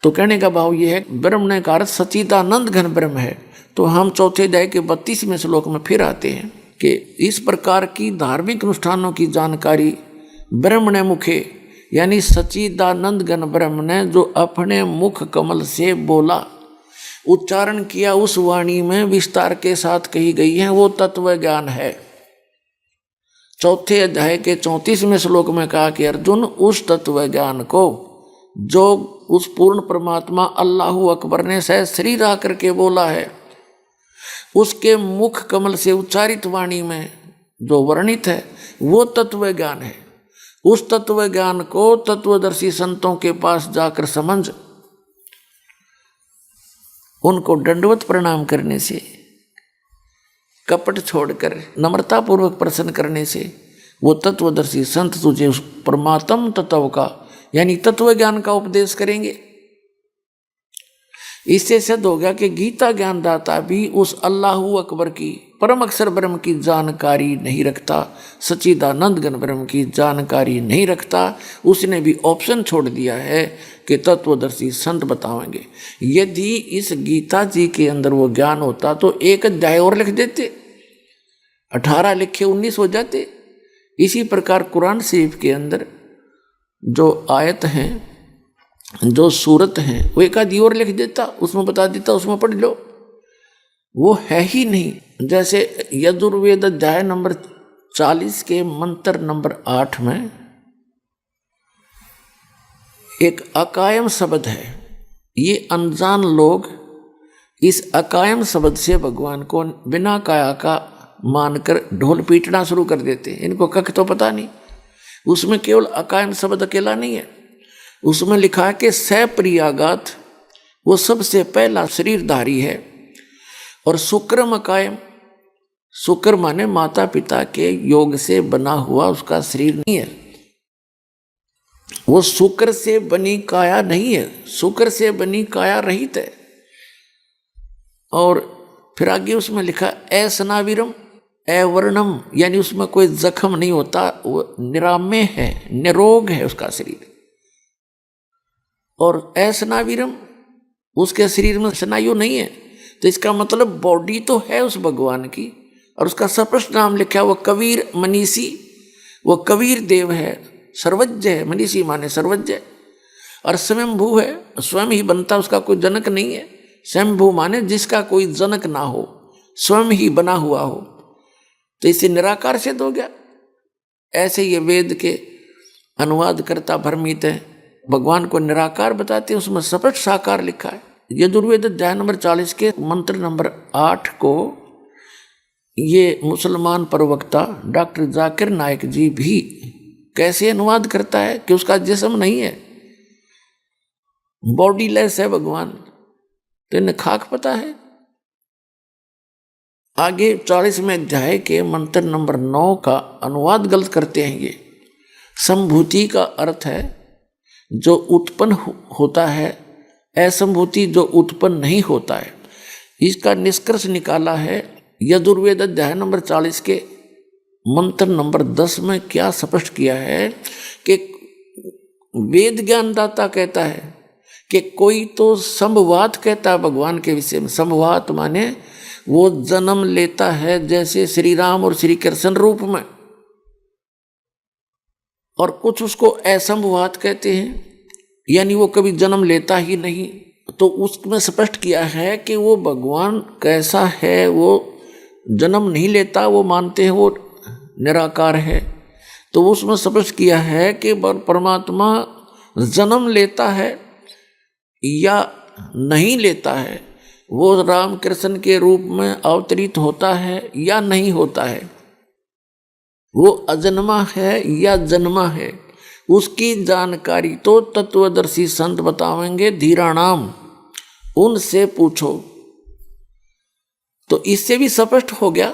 तो कहने का भाव ये है, ब्रह्म ने कहा सच्चिदानंद घन ब्रह्म है। तो हम चौथे अध्याय के 32वें श्लोक में फिर आते हैं कि इस प्रकार की धार्मिक अनुष्ठानों की जानकारी ब्रह्म ने मुखे, यानी सच्चिदानंद घन ब्रह्म ने जो अपने मुख कमल से बोला, उच्चारण किया, उस वाणी में विस्तार के साथ कही गई है, वो तत्व ज्ञान है। चौथे अध्याय के 34वें श्लोक में कहा कि अर्जुन उस तत्व ज्ञान को जो उस पूर्ण परमात्मा अल्लाहु अकबर ने सह शरीर आकर के बोला है, उसके मुख कमल से उच्चारित वाणी में जो वर्णित है वो तत्व ज्ञान है। उस तत्व ज्ञान को तत्वदर्शी संतों के पास जाकर समझ, उनको दंडवत प्रणाम करने से, कपट छोड़कर नम्रता पूर्वक प्रसन्न करने से वो तत्वदर्शी संत तुझे उस परमात्म तत्व का, यानी तत्व ज्ञान का उपदेश करेंगे। इससे सिद्ध हो गया कि गीता ज्ञानदाता भी उस अल्लाहु अकबर की, परम अक्षर ब्रह्म की जानकारी नहीं रखता, सच्चिदानंद घन ब्रह्म की जानकारी नहीं रखता। उसने भी ऑप्शन छोड़ दिया है कि तत्वदर्शी संत बताएंगे। यदि इस गीता जी के अंदर वो ज्ञान होता तो 1 अध्याय और लिख देते, 18 लिखे 19 हो जाते। इसी प्रकार कुरान शरीफ के अंदर जो आयत हैं, जो सूरत हैं, वो 1 आधी और लिख देता, उसमें बता देता, उसमें पढ़ लो। वो है ही नहीं। जैसे यजुर्वेद अध्याय नंबर 40 के मंत्र नंबर 8 में एक अकायम शब्द है। ये अनजान लोग इस अकायम शब्द से भगवान को बिना काया का मानकर ढोल पीटना शुरू कर देते हैं। इनको कख तो पता नहीं। उसमें केवल अकायम शब्द अकेला नहीं है, उसमें लिखा है कि सप्रियागात वो सबसे पहला शरीरधारी है, और शुक्रम अकायम, शुक्र माने माता पिता के योग से बना हुआ उसका शरीर नहीं है। वो शुक्र से बनी काया नहीं है, शुक्र से बनी काया रहित है। और फिर आगे उसमें लिखा असनाविरम अवर्णम, यानी उसमें कोई जख्म नहीं होता, वो निराम्य है, निरोग है उसका शरीर। और असनाविरम, उसके शरीर में स्नायु नहीं है। तो इसका मतलब बॉडी तो है उस भगवान की, और उसका स्पष्ट नाम लिखा है वो कबीर मनीषी, वो कबीर देव है, सर्वज्ञ है। मनीषी माने सर्वज्ञ, और स्वयंभू है, स्वयं ही बनता, उसका कोई जनक नहीं है। स्वयंभू माने जिसका कोई जनक ना हो, स्वयं ही बना हुआ हो। तो इसे निराकार सिद्ध हो गया। ऐसे ये वेद के अनुवाद करता भ्रमित है, भगवान को निराकार बताते हैं, उसमें स्पष्ट साकार लिखा है। यजुर्वेद अध्याय नंबर 40 के मंत्र नंबर 8 को ये मुसलमान प्रवक्ता डॉक्टर जाकिर नायक जी भी कैसे अनुवाद करता है कि उसका जिस्म नहीं है, बॉडीलेस है भगवान, तो इन्हें खाक पता है। आगे 40वें अध्याय के मंत्र नंबर 9 का अनुवाद गलत करते हैं ये। संभूति का अर्थ है जो उत्पन्न होता है, असंभूति जो उत्पन्न नहीं होता है। इसका निष्कर्ष निकाला है यजुर्वेद अध्याय नंबर 40 के मंत्र नंबर 10 में क्या स्पष्ट किया है कि वेद ज्ञानदाता कहता है कि कोई तो संभवात कहता है भगवान के विषय में। संभवात माने वो जन्म लेता है जैसे श्री राम और श्री कृष्ण रूप में, और कुछ उसको असंभवात कहते हैं, यानी वो कभी जन्म लेता ही नहीं। तो उसमें स्पष्ट किया है कि वो भगवान कैसा है, वो जन्म नहीं लेता, वो मानते हैं वो निराकार है। तो उसमें स्पष्ट किया है कि परमात्मा जन्म लेता है या नहीं लेता है, वो राम कृष्ण के रूप में अवतरित होता है या नहीं होता है, वो अजन्मा है या जन्मा है, उसकी जानकारी तो तत्वदर्शी संत बतावेंगे। धीराणाम, उनसे पूछो। तो इससे भी स्पष्ट हो गया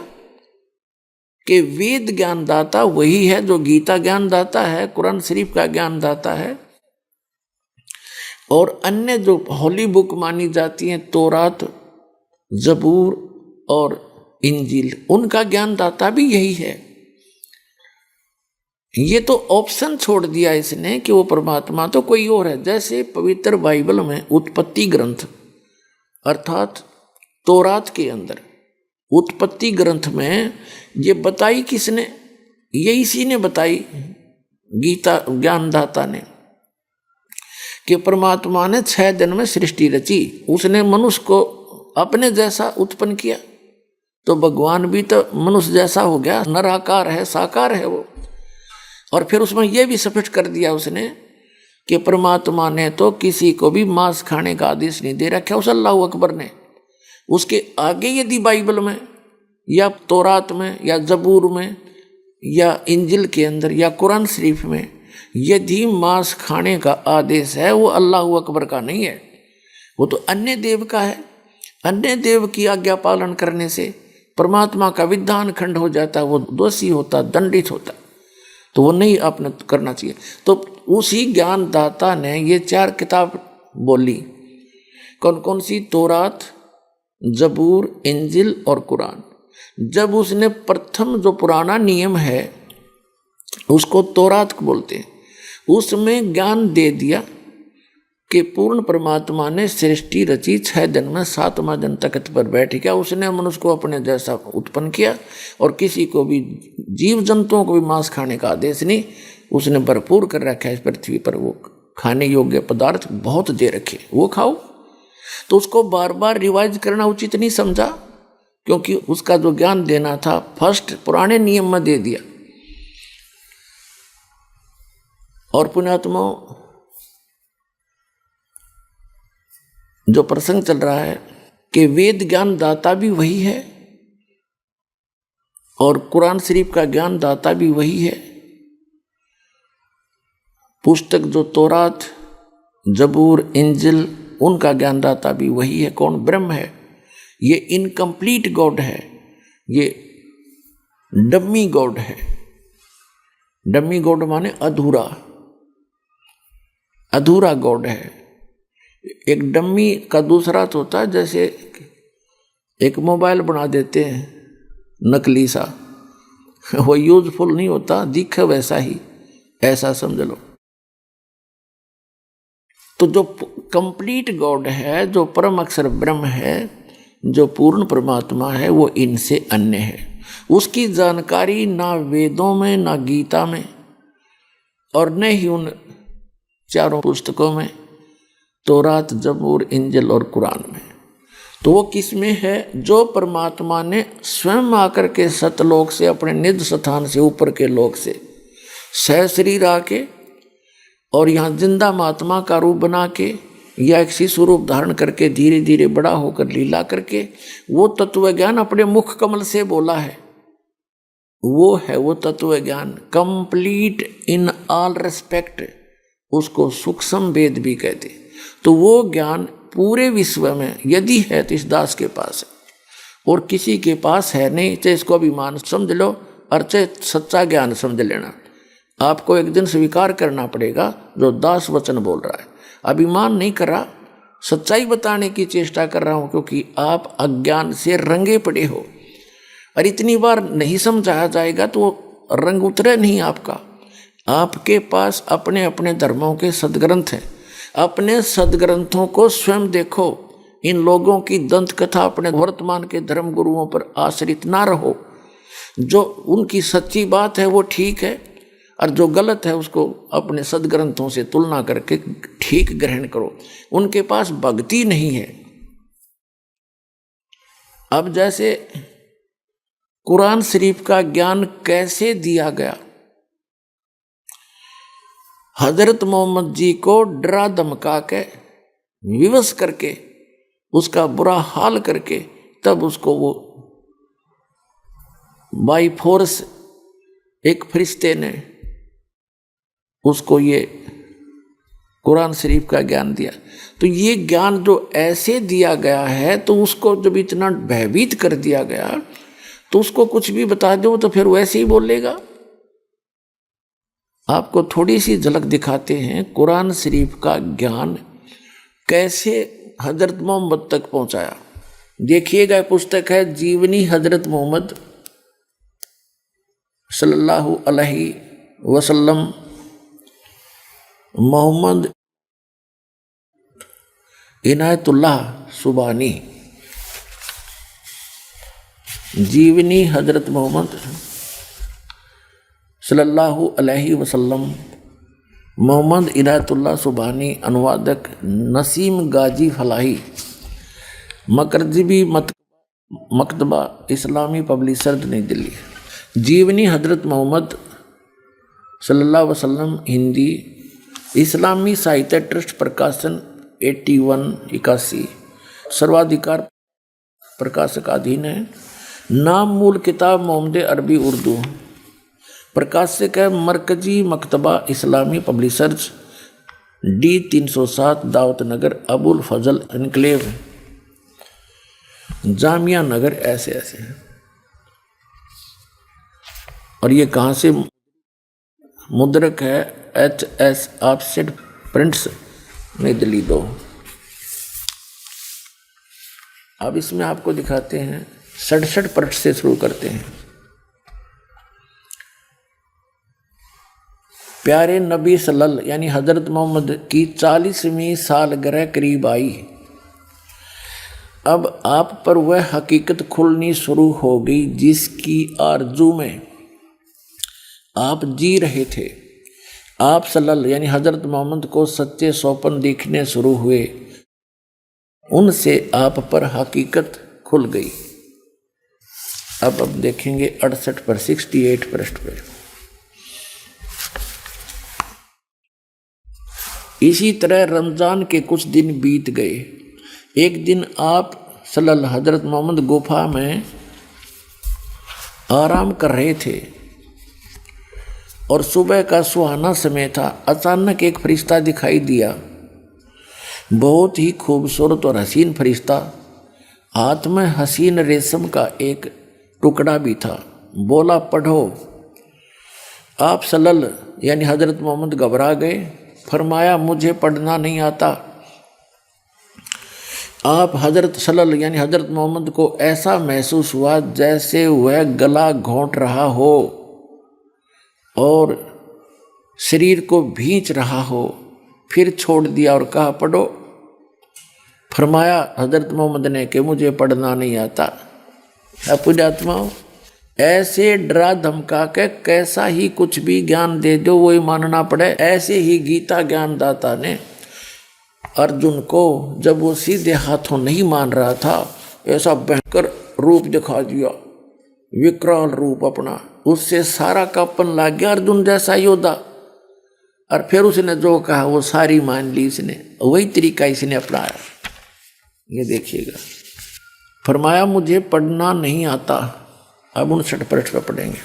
कि वेद ज्ञानदाता वही है जो गीता ज्ञानदाता है, कुरान शरीफ का ज्ञानदाता है, और अन्य जो होली बुक मानी जाती हैं तौरात, जबूर और इंजील, उनका ज्ञानदाता भी यही है। ये तो ऑप्शन छोड़ दिया इसने कि वो परमात्मा तो कोई और है। जैसे पवित्र बाइबल में उत्पत्ति ग्रंथ अर्थात तौरात के अंदर उत्पत्ति ग्रंथ में ये बताई किसने? ये इसी ने बताई, गीता ज्ञानदाता ने, कि परमात्मा ने 6 दिन में सृष्टि रची, उसने मनुष्य को अपने जैसा उत्पन्न किया। तो भगवान भी तो मनुष्य जैसा हो गया, निराकार है, साकार है वो। और फिर उसमें यह भी स्पष्ट कर दिया उसने कि परमात्मा ने तो किसी को भी मांस खाने का आदेश नहीं दे रखा उस अल्लाह अकबर ने। उसके आगे यदि बाइबल में या तौरात में या जबूर में या इंजिल के अंदर या कुरान शरीफ में यदि मांस खाने का आदेश है, वो अल्लाह अकबर का नहीं है, वो तो अन्य देव का है। अन्य देव की आज्ञा पालन करने से परमात्मा का विधान खंड हो जाता, वो दोषी होता, दंडित होता, तो वो नहीं आपने करना चाहिए। तो उसी ज्ञानदाता ने ये 4 किताब बोली, कौन कौन सी? तौरात, जबूर, इंजिल और कुरान। जब उसने प्रथम जो पुराना नियम है उसको तौरात बोलते हैं, उसमें ज्ञान दे दिया कि पूर्ण परमात्मा ने सृष्टि रची 6 दिन में, 7वां दिन तख्त पर बैठ गया, उसने मनुष्य को अपने जैसा उत्पन्न किया और किसी को भी जीव जंतुओं को भी मांस खाने का आदेश नहीं, उसने भरपूर कर रखा है इस पृथ्वी पर। वो खाने योग्य पदार्थ बहुत दे रखे, वो खाओ। तो उसको बार बार रिवाइज करना उचित नहीं समझा, क्योंकि उसका जो ज्ञान देना था फर्स्ट पुराने नियम में दे दिया। और पुण्यात्मा, जो प्रसंग चल रहा है कि वेद ज्ञान दाता भी वही है और कुरान शरीफ का ज्ञान दाता भी वही है। पुस्तक जो तौरात, जबूर, इंजिल, उनका ज्ञानदाता भी वही है। कौन? ब्रह्म है। ये इनकम्प्लीट गॉड है, ये डम्मी गॉड है। डम्मी गॉड माने अधूरा, अधूरा गॉड है। एक डम्मी का दूसरा तो होता है, जैसे एक मोबाइल बना देते हैं नकली सा, वो यूजफुल नहीं होता, दिखे वैसा ही, ऐसा समझ लो। तो जो कंप्लीट गॉड है, जो परम अक्षर ब्रह्म है, जो पूर्ण परमात्मा है, वो इनसे अन्य है। उसकी जानकारी ना वेदों में, ना गीता में, और न ही उन 4 पुस्तकों में, तौरात, जबूर, इंजिल और कुरान में। तो वो किस में है? जो परमात्मा ने स्वयं आकर के सतलोक से, अपने निज स्थान से, ऊपर के लोक से सहशरीर आके और यहाँ जिंदा महात्मा का रूप बना के या एक शिशु रूप धारण करके धीरे धीरे बड़ा होकर लीला करके वो तत्व ज्ञान अपने मुख कमल से बोला है। वो है वो तत्व ज्ञान कंप्लीट इन ऑल रेस्पेक्ट, उसको सूक्ष्म वेद भी कहते। तो वो ज्ञान पूरे विश्व में यदि है तो इस दास के पास है, और किसी के पास है नहीं, चाहे इसको अभिमान समझ लो और चाहे सच्चा ज्ञान समझ लेना। आपको एक दिन स्वीकार करना पड़ेगा जो दास वचन बोल रहा है। अभिमान नहीं कर रहा, सच्चाई बताने की चेष्टा कर रहा हूं, क्योंकि आप अज्ञान से रंगे पड़े हो। और इतनी बार नहीं समझाया जाएगा तो रंग उतरे नहीं आपका। आपके पास अपने अपने धर्मों के सदग्रंथ हैं, अपने सदग्रंथों को स्वयं देखो। इन लोगों की दंत कथा अपने वर्तमान के धर्म गुरुओं पर आश्रित ना रहो। जो उनकी सच्ची बात है वो ठीक है, और जो गलत है उसको अपने सदग्रंथों से तुलना करके ठीक ग्रहण करो। उनके पास भक्ति नहीं है। अब जैसे कुरान शरीफ का ज्ञान कैसे दिया गया, हजरत मोहम्मद जी को डरा धमका के विवश करके उसका बुरा हाल करके तब उसको वो बाई फोर्स एक फरिश्ते ने उसको ये कुरान शरीफ का ज्ञान दिया। तो ये ज्ञान जो ऐसे दिया गया है, तो उसको जब इतना भयभीत कर दिया गया तो उसको कुछ भी बता दो तो फिर वैसे ही बोलेगा। आपको थोड़ी सी झलक दिखाते हैं कुरान शरीफ का ज्ञान कैसे हजरत मोहम्मद तक पहुंचाया। देखिएगा, पुस्तक है जीवनी हजरत मोहम्मद सल्लल्लाहु अलैहि वसल्लम, मोहम्मद इनायतुल्लाह सुबानी, जीवनी हजरत मोहम्मद सल्लल्लाहु अलैहि वसल्लम, मोहम्मद इनायतुल्लाह सुबानी, अनुवादक नसीम गाजी फलाही, मकरजीबी मकतबा इस्लामी पब्लिशर्स नई दिल्ली। जीवनी हजरत मोहम्मद सल्लल्लाहु अलैहि वसल्लम हिंदी, इस्लामी साहित्य ट्रस्ट प्रकाशन 8181, सर्वाधिकार प्रकाशकाधीन है। नाम मूल किताब मोहम्मद अरबी उर्दू, प्रकाशक है मरकजी मकतबा इस्लामी पब्लिशर्स, D 307 दावत नगर, अबुल फजल एनक्लेव, जामिया नगर, ऐसे ऐसे है। और ये कहाँ से मुद्रक है? HS ऑफसेट प्रिंट्स नई दिल्ली 2। अब इसमें आपको दिखाते हैं 67 पृष्ठ से शुरू करते हैं। प्यारे नबी सल्लल्लाहु यानी हजरत मोहम्मद की 40वीं सालगिरह करीब आई। अब आप पर वह हकीकत खुलनी शुरू हो गई जिसकी आरजू में आप जी रहे थे। आप सल्लल्लाहु यानी हजरत मोहम्मद को सच्चे सौपन दिखने शुरू हुए, उनसे आप पर हकीकत खुल गई। अब देखेंगे 68 पर 68 पृष्ठ पर। इसी तरह रमजान के कुछ दिन बीत गए। एक दिन आप सल्लल्लाहु हजरत मोहम्मद गुफा में आराम कर रहे थे और सुबह का सुहाना समय था। अचानक एक फरिश्ता दिखाई दिया, बहुत ही खूबसूरत और हसीन फरिश्ता। हाथ में हसीन रेशम का एक टुकड़ा भी था। बोला, पढ़ो। आप सल्लल्लाहु यानी हजरत मोहम्मद घबरा गए। फरमाया, मुझे पढ़ना नहीं आता। आप हजरत सल्लल्लाहु यानी हजरत मोहम्मद को ऐसा महसूस हुआ जैसे वह गला घोंट रहा हो और शरीर को भींच रहा हो। फिर छोड़ दिया और कहा, पढ़ो। फरमाया हजरत मोहम्मद ने कि मुझे पढ़ना नहीं आता। पुण्यात्माओं, ऐसे डरा धमका के कैसा ही कुछ भी ज्ञान दे दो वही मानना पड़े। ऐसे ही गीता ज्ञानदाता ने अर्जुन को जब वो सीधे हाथों नहीं मान रहा था, ऐसा भयंकर रूप दिखा दिया, विकराल रूप अपना। उससे सारा कापन लग गया अर्जुन जैसा योद्धा। और फिर उसने जो कहा वो सारी मान ली इसने, वही तरीका इसने अपनाया। ये देखिएगा, फरमाया मुझे पढ़ना नहीं आता। अब 59 पृष्ठ पर पढ़ेंगे।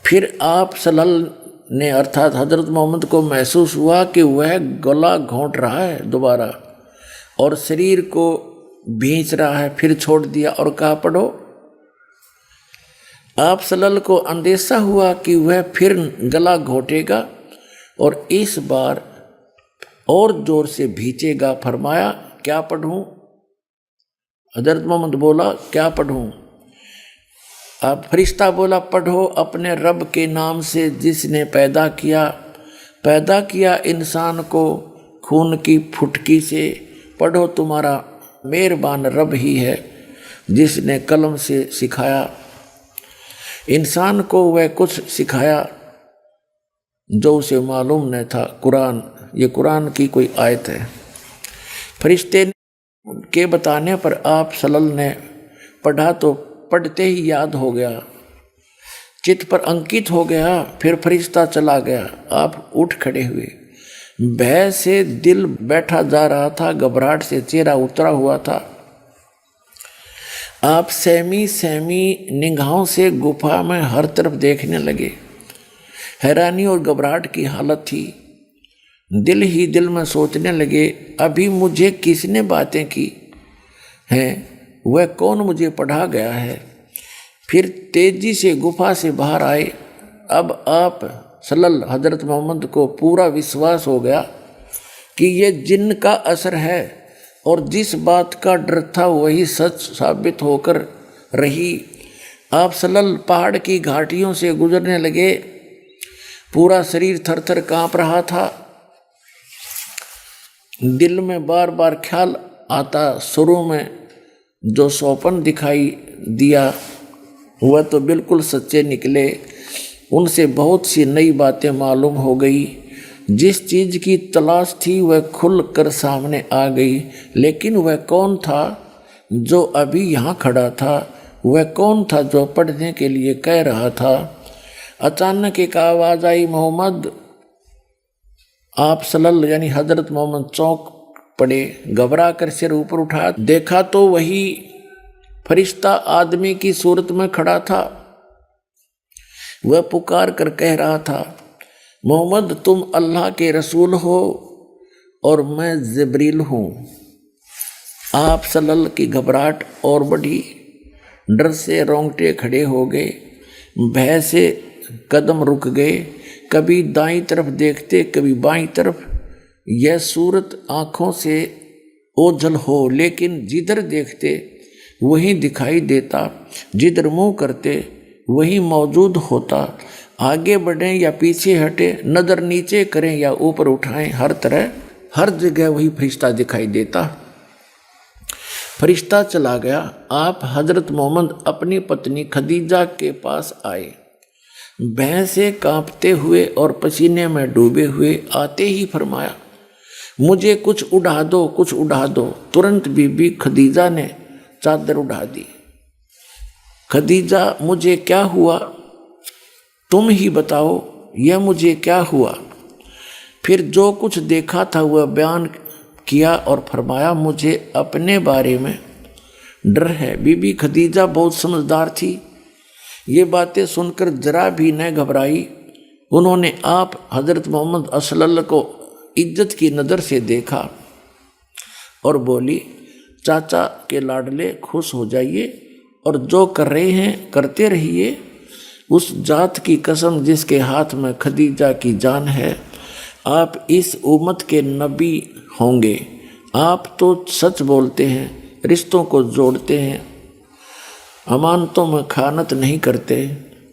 फिर आप सल्लल्लाहु ने अर्थात हजरत मोहम्मद को महसूस हुआ कि वह गला घोंट रहा है दोबारा और शरीर को भींच रहा है, फिर छोड़ दिया और कहा पढ़ो। आप सल्लल्लाहु को अंदेशा हुआ कि वह फिर गला घोटेगा और इस बार और जोर से भींचेगा। फरमाया क्या पढ़ूं? हजरत मोहम्मद बोला क्या पढ़ूं? अब फरिश्ता बोला पढ़ो अपने रब के नाम से जिसने पैदा किया इंसान को खून की फुटकी से। पढ़ो तुम्हारा मेहरबान रब ही है जिसने कलम से सिखाया इंसान को, वह कुछ सिखाया जो उसे मालूम न था। कुरान, ये कुरान की कोई आयत है। फरिश्ते के बताने पर आप सल्लल्लाहु ने पढ़ा तो पढ़ते ही याद हो गया, चित्त पर अंकित हो गया। फिर फरिश्ता चला गया। आप उठ खड़े हुए। भय से दिल बैठा जा रहा था, घबराहट से चेहरा उतरा हुआ था। आप सहमी निगाहों से गुफा में हर तरफ देखने लगे। हैरानी और घबराहट की हालत थी। दिल ही दिल में सोचने लगे अभी मुझे किसने बातें की हैं, वह कौन मुझे पढ़ा गया है। फिर तेजी से गुफा से बाहर आए। अब आप सल्लल्लाहु हजरत मोहम्मद को पूरा विश्वास हो गया कि ये जिन्न का असर है और जिस बात का डर था वही सच साबित होकर रही। आप सल्लल्लाहु पहाड़ की घाटियों से गुजरने लगे। पूरा शरीर थर थर काँप रहा था। दिल में बार बार ख्याल आता, शुरू में जो सौपन दिखाई दिया वह तो बिल्कुल सच्चे निकले। उनसे बहुत सी नई बातें मालूम हो गई। जिस चीज़ की तलाश थी वह खुल कर सामने आ गई। लेकिन वह कौन था जो अभी यहाँ खड़ा था? वह कौन था जो पढ़ने के लिए कह रहा था? अचानक एक आवाज़ आई, मोहम्मद। आप सल्लल्लाहु यानी हजरत मोहम्मद चौंक पड़े। घबरा कर सिर ऊपर उठा, देखा तो वही फरिश्ता आदमी की सूरत में खड़ा था। वह पुकार कर कह रहा था, मोहम्मद तुम अल्लाह के रसूल हो और मैं जिब्रील हूँ। आप सल्लल्लाहु की घबराहट और बढ़ी। डर से रोंगटे खड़े हो गए। भय से कदम रुक गए। कभी दाईं तरफ देखते, कभी बाईं तरफ। यह सूरत आँखों से ओझल हो, लेकिन जिधर देखते वही दिखाई देता, जिधर मुँह करते वही मौजूद होता। आगे बढ़ें या पीछे हटे, नज़र नीचे करें या ऊपर उठाएं, हर तरह हर जगह वही फरिश्ता दिखाई देता। फरिश्ता चला गया। आप हजरत मोहम्मद अपनी पत्नी खदीजा के पास आए। भय से कांपते हुए और पसीने में डूबे हुए आते ही फरमाया, मुझे कुछ उड़ा दो, कुछ उड़ा दो। तुरंत बीबी खदीजा ने चादर उड़ा दी। खदीजा, मुझे क्या हुआ? तुम ही बताओ, यह मुझे क्या हुआ? फिर जो कुछ देखा था वह बयान किया और फरमाया, मुझे अपने बारे में डर है। बीबी खदीजा बहुत समझदार थी। ये बातें सुनकर जरा भी न घबराई। उन्होंने आप हजरत मोहम्मद सल्लल्लाहु को इज्जत की नज़र से देखा और बोली, चाचा के लाडले खुश हो जाइए और जो कर रहे हैं करते रहिए। उस जात की कसम जिसके हाथ में खदीजा की जान है, आप इस उम्मत के नबी होंगे। आप तो सच बोलते हैं, रिश्तों को जोड़ते हैं, अमानतों में खानत नहीं करते,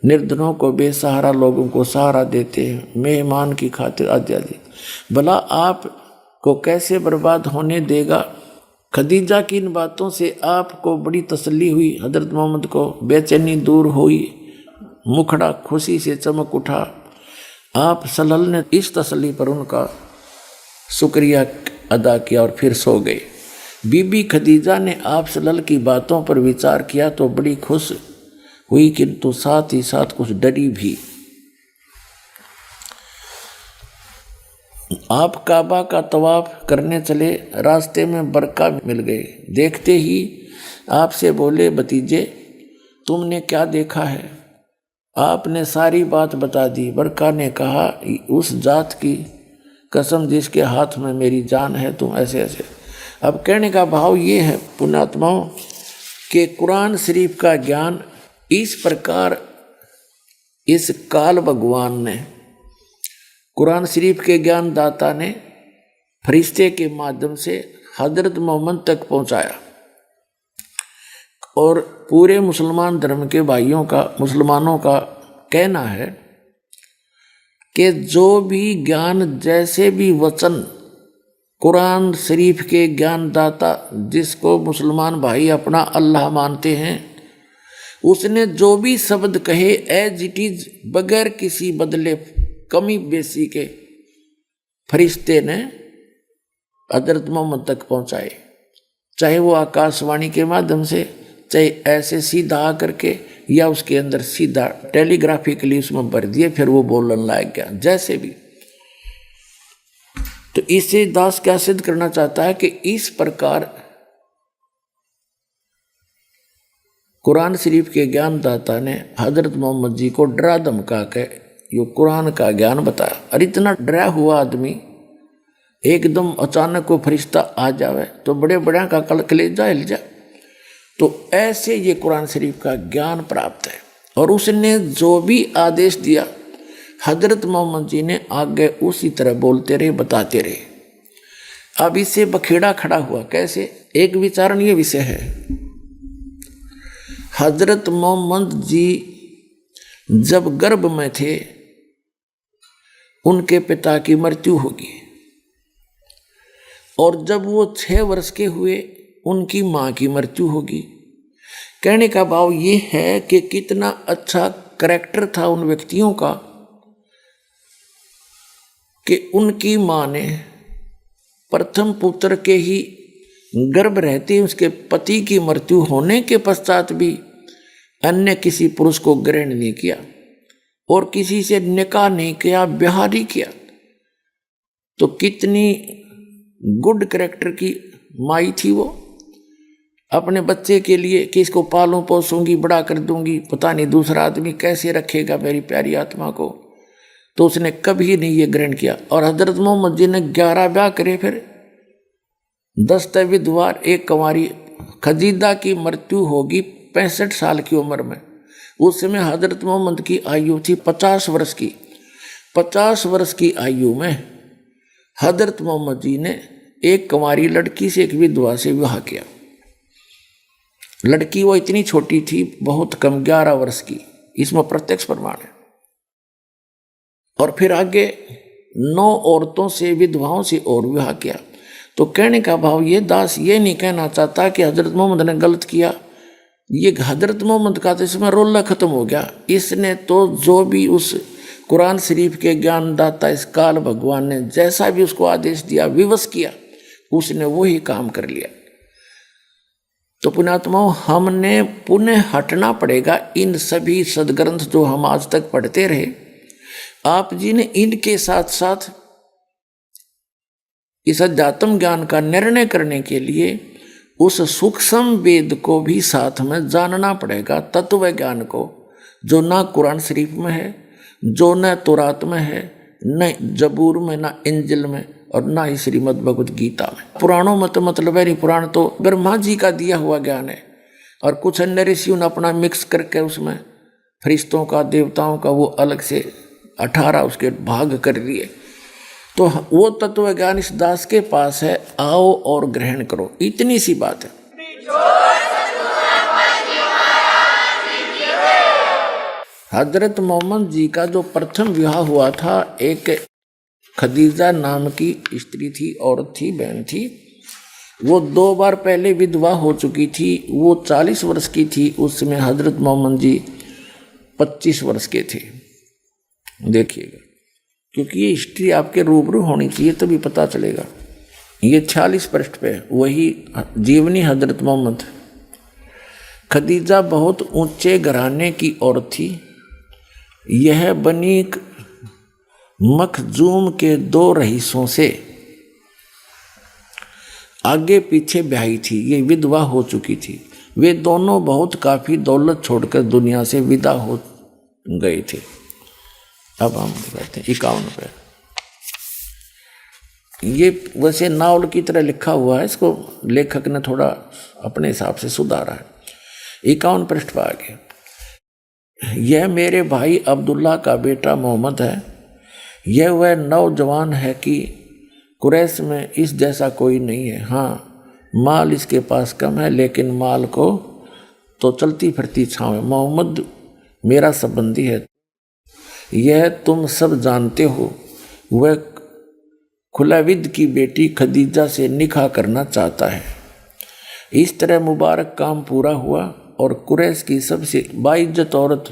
निर्धनों को, बेसहारा लोगों को सहारा देते हैं, मेहमान की खातिर आदि। भला आप को कैसे बर्बाद होने देगा? खदीजा की इन बातों से आपको बड़ी तसल्ली हुई। हजरत मोहम्मद को बेचैनी दूर हुई। मुखड़ा खुशी से चमक उठा। आप सल्लल्लाहु ने इस तसल्ली पर उनका शुक्रिया अदा किया और फिर सो गए। बीबी खदीजा ने आप सल्लल्लाहु की बातों पर विचार किया तो बड़ी खुश हुई, किंतु साथ ही साथ कुछ डरी भी। आप काबा का तवाफ करने चले। रास्ते में बरका मिल गए। देखते ही आपसे बोले, भतीजे तुमने क्या देखा है? आपने सारी बात बता दी। बरका ने कहा, उस जात की कसम जिसके हाथ में मेरी जान है, तुम ऐसे ऐसे। अब कहने का भाव ये है पुण्यात्माओं कि कुरान शरीफ का ज्ञान इस प्रकार इस काल भगवान ने, कुरान शरीफ के ज्ञान दाता ने फरिश्ते के माध्यम से हजरत मोहम्मद तक पहुंचाया। और पूरे मुसलमान धर्म के भाइयों का, मुसलमानों का कहना है कि जो भी ज्ञान, जैसे भी वचन कुरान शरीफ के ज्ञान दाता, जिसको मुसलमान भाई अपना अल्लाह मानते हैं, उसने जो भी शब्द कहे एज इट इज, बगैर किसी बदले कमी बेसी के, फरिश्ते ने हजरत मोहम्मद तक पहुंचाए। चाहे वो आकाशवाणी के माध्यम से, चाहे ऐसे सीधा आकर के, या उसके अंदर सीधा टेलीग्राफिकली उसमें भर दिए, फिर वो बोलने लायक गया, जैसे भी। तो इससे दास क्या सिद्ध करना चाहता है कि इस प्रकार कुरान शरीफ के ज्ञान दाता ने हजरत मोहम्मद जी को डरा धमका के यो कुरान का ज्ञान बताया। और इतना डरा हुआ आदमी एकदम अचानक को फरिश्ता आ जावे तो बड़े बड़े का कलेजा हिल जाए। तो ऐसे ये कुरान शरीफ का ज्ञान प्राप्त है। और उसने जो भी आदेश दिया हजरत मोहम्मद जी ने आगे उसी तरह बोलते रहे, बताते रहे। अब इससे बखेड़ा खड़ा हुआ कैसे, एक विचारण ये विषय है। हजरत मोहम्मद जी जब गर्भ में थे, उनके पिता की मृत्यु होगी, और जब वो 6 वर्ष के हुए, उनकी माँ की मृत्यु होगी। कहने का भाव ये है कि कितना अच्छा करैक्टर था उन व्यक्तियों का कि उनकी माँ ने प्रथम पुत्र के ही गर्भ रहते उसके पति की मृत्यु होने के पश्चात भी अन्य किसी पुरुष को ग्रहण नहीं किया और किसी से निकाह नहीं किया, ब्याह नहीं किया। तो कितनी गुड करैक्टर की माई थी वो। अपने बच्चे के लिए कि इसको पालूं पोसूंगी, बड़ा कर दूंगी, पता नहीं दूसरा आदमी कैसे रखेगा मेरी प्यारी आत्मा को, तो उसने कभी नहीं ये ग्रहण किया। और हजरत मोहम्मद जी ने 11 ब्याह करे, फिर 10 विधवा, 1 कंवारी। खदीजा की मृत्यु होगी 65 साल की उम्र में। उस समय हजरत मोहम्मद की आयु थी 50 वर्ष की। 50 वर्ष की आयु में हजरत मोहम्मद जी ने एक कंवारी लड़की से, एक विधवा से विवाह किया। लड़की वो इतनी छोटी थी, बहुत कम, 11 वर्ष की, इसमें प्रत्यक्ष प्रमाण है। और फिर आगे 9 औरतों से, विधवाओं से और विवाह किया। तो कहने का भाव ये दास ये नहीं कहना चाहता कि हजरत मोहम्मद ने गलत किया। ये हजरत मोहम्मद का तो इसमें रोल खत्म हो गया। इसने तो जो भी उस कुरान शरीफ के ज्ञानदाता इस काल भगवान ने जैसा भी उसको आदेश दिया, विवश किया, उसने वही काम कर लिया। तो पुण्यात्माओं, हमने पुनः हटना पड़ेगा इन सभी सदग्रंथ जो हम आज तक पढ़ते रहे। आप जी ने इनके साथ साथ इस अध्यात्म ज्ञान का निर्णय करने के लिए उस सूक्ष्म वेद को भी साथ में जानना पड़ेगा, तत्व ज्ञान को, जो ना कुरान शरीफ में है, जो न तौरात में है, न जबूर में, ना इंजिल में, और ना ही श्रीमद् भगवद गीता में। पुराणों में तो मतलब है नहीं, पुराण तो ब्रह्मा जी का दिया हुआ ज्ञान है, और कुछ अन्य ऋषियों ने अपना मिक्स करके उसमें फरिश्तों का, देवताओं का वो अलग से 18 उसके भाग कर दिए। तो वो तत्व ज्ञान इस दास के पास है, आओ और ग्रहण करो, इतनी सी बात है। हजरत मोहम्मद जी का जो प्रथम विवाह हुआ था, एक खदीजा नाम की स्त्री थी, औरत थी, बहन थी। वो 2 बार पहले विधवा हो चुकी थी। वो 40 वर्ष की थी उस समय, हजरत मोहम्मद जी 25 वर्ष के थे। देखिएगा, क्योंकि ये हिस्ट्री आपके रूबरू होनी चाहिए तभी पता चलेगा। ये 46 पृष्ठ पे वही जीवनी हजरत मोहम्मद। खदीजा बहुत ऊंचे घराने की औरत थी। यह बनी मखजूम के 2 रईसों से आगे पीछे ब्याही थी। ये विधवा हो चुकी थी। वे दोनों बहुत काफ़ी दौलत छोड़कर दुनिया से विदा हो गई थी। अब हम कहते हैं 51 पे। ये वैसे नावल की तरह लिखा हुआ है, इसको लेखक ने थोड़ा अपने हिसाब से सुधारा है। 51 पृष्ठ पर आगे, यह मेरे भाई अब्दुल्ला का बेटा मोहम्मद है। यह वह नौजवान है कि कुरैश में इस जैसा कोई नहीं है। हाँ, माल इसके पास कम है, लेकिन माल को तो चलती फिरती छाँव है। मोहम्मद मेरा संबंधी है, यह तुम सब जानते हो। वह खुलैविद की बेटी खदीजा से निकाह करना चाहता है। इस तरह मुबारक काम पूरा हुआ और कुरैश की सबसे बाइज्जत औरत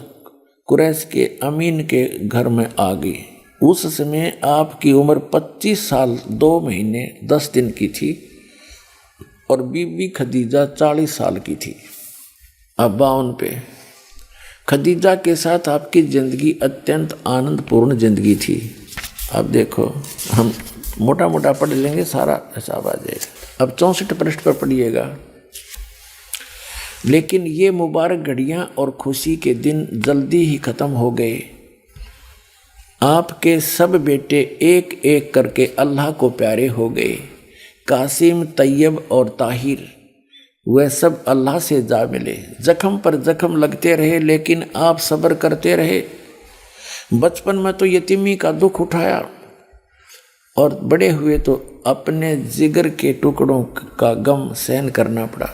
कुरैश के अमीन के घर में आ गई। उस समय आपकी उम्र 25 साल 2 महीने 10 दिन की थी और बीबी खदीजा 40 साल की थी। अब 52 पे, खदीजा के साथ आपकी ज़िंदगी अत्यंत आनंदपूर्ण ज़िंदगी थी। अब देखो, हम मोटा मोटा पढ़ लेंगे, सारा हिसाब आ जाएगा। अब 64 पृष्ठ पर पढ़िएगा। लेकिन ये मुबारक घड़ियाँ और खुशी के दिन जल्दी ही ख़त्म हो गए। आपके सब बेटे एक एक करके अल्लाह को प्यारे हो गए। कासिम, तैयब और ताहिर, वह सब अल्लाह से जा मिले। जख्म पर जख्म लगते रहे, लेकिन आप सब्र करते रहे। बचपन में तो यतीमी का दुख उठाया और बड़े हुए तो अपने जिगर के टुकड़ों का गम सहन करना पड़ा।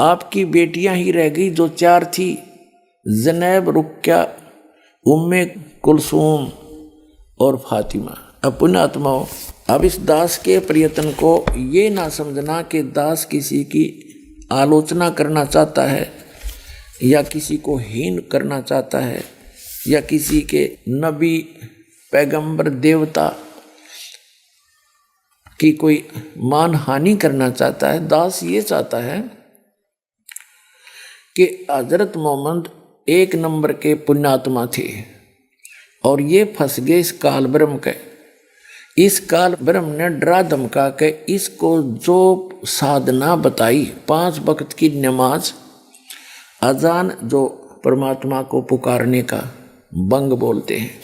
आपकी बेटियां ही रह गई जो 4 थी, ज़ैनब, रुक्या, उम्मे कुलसूम और फातिमा। अब पुण्यात्माओं, अब इस दास के प्रयत्न को ये ना समझना कि दास किसी की आलोचना करना चाहता है या किसी को हीन करना चाहता है या किसी के नबी, पैगंबर, देवता की कोई मान हानि करना चाहता है। दास ये चाहता है कि हजरत मोहम्मद 1 नंबर के पुण्यात्मा थे और ये फंस गए इस काल ब्रह्म के। इस काल ब्रह्म ने डरा धमका के इसको जो साधना बताई, 5 वक्त की नमाज, अजान, जो परमात्मा को पुकारने का बंग बोलते हैं,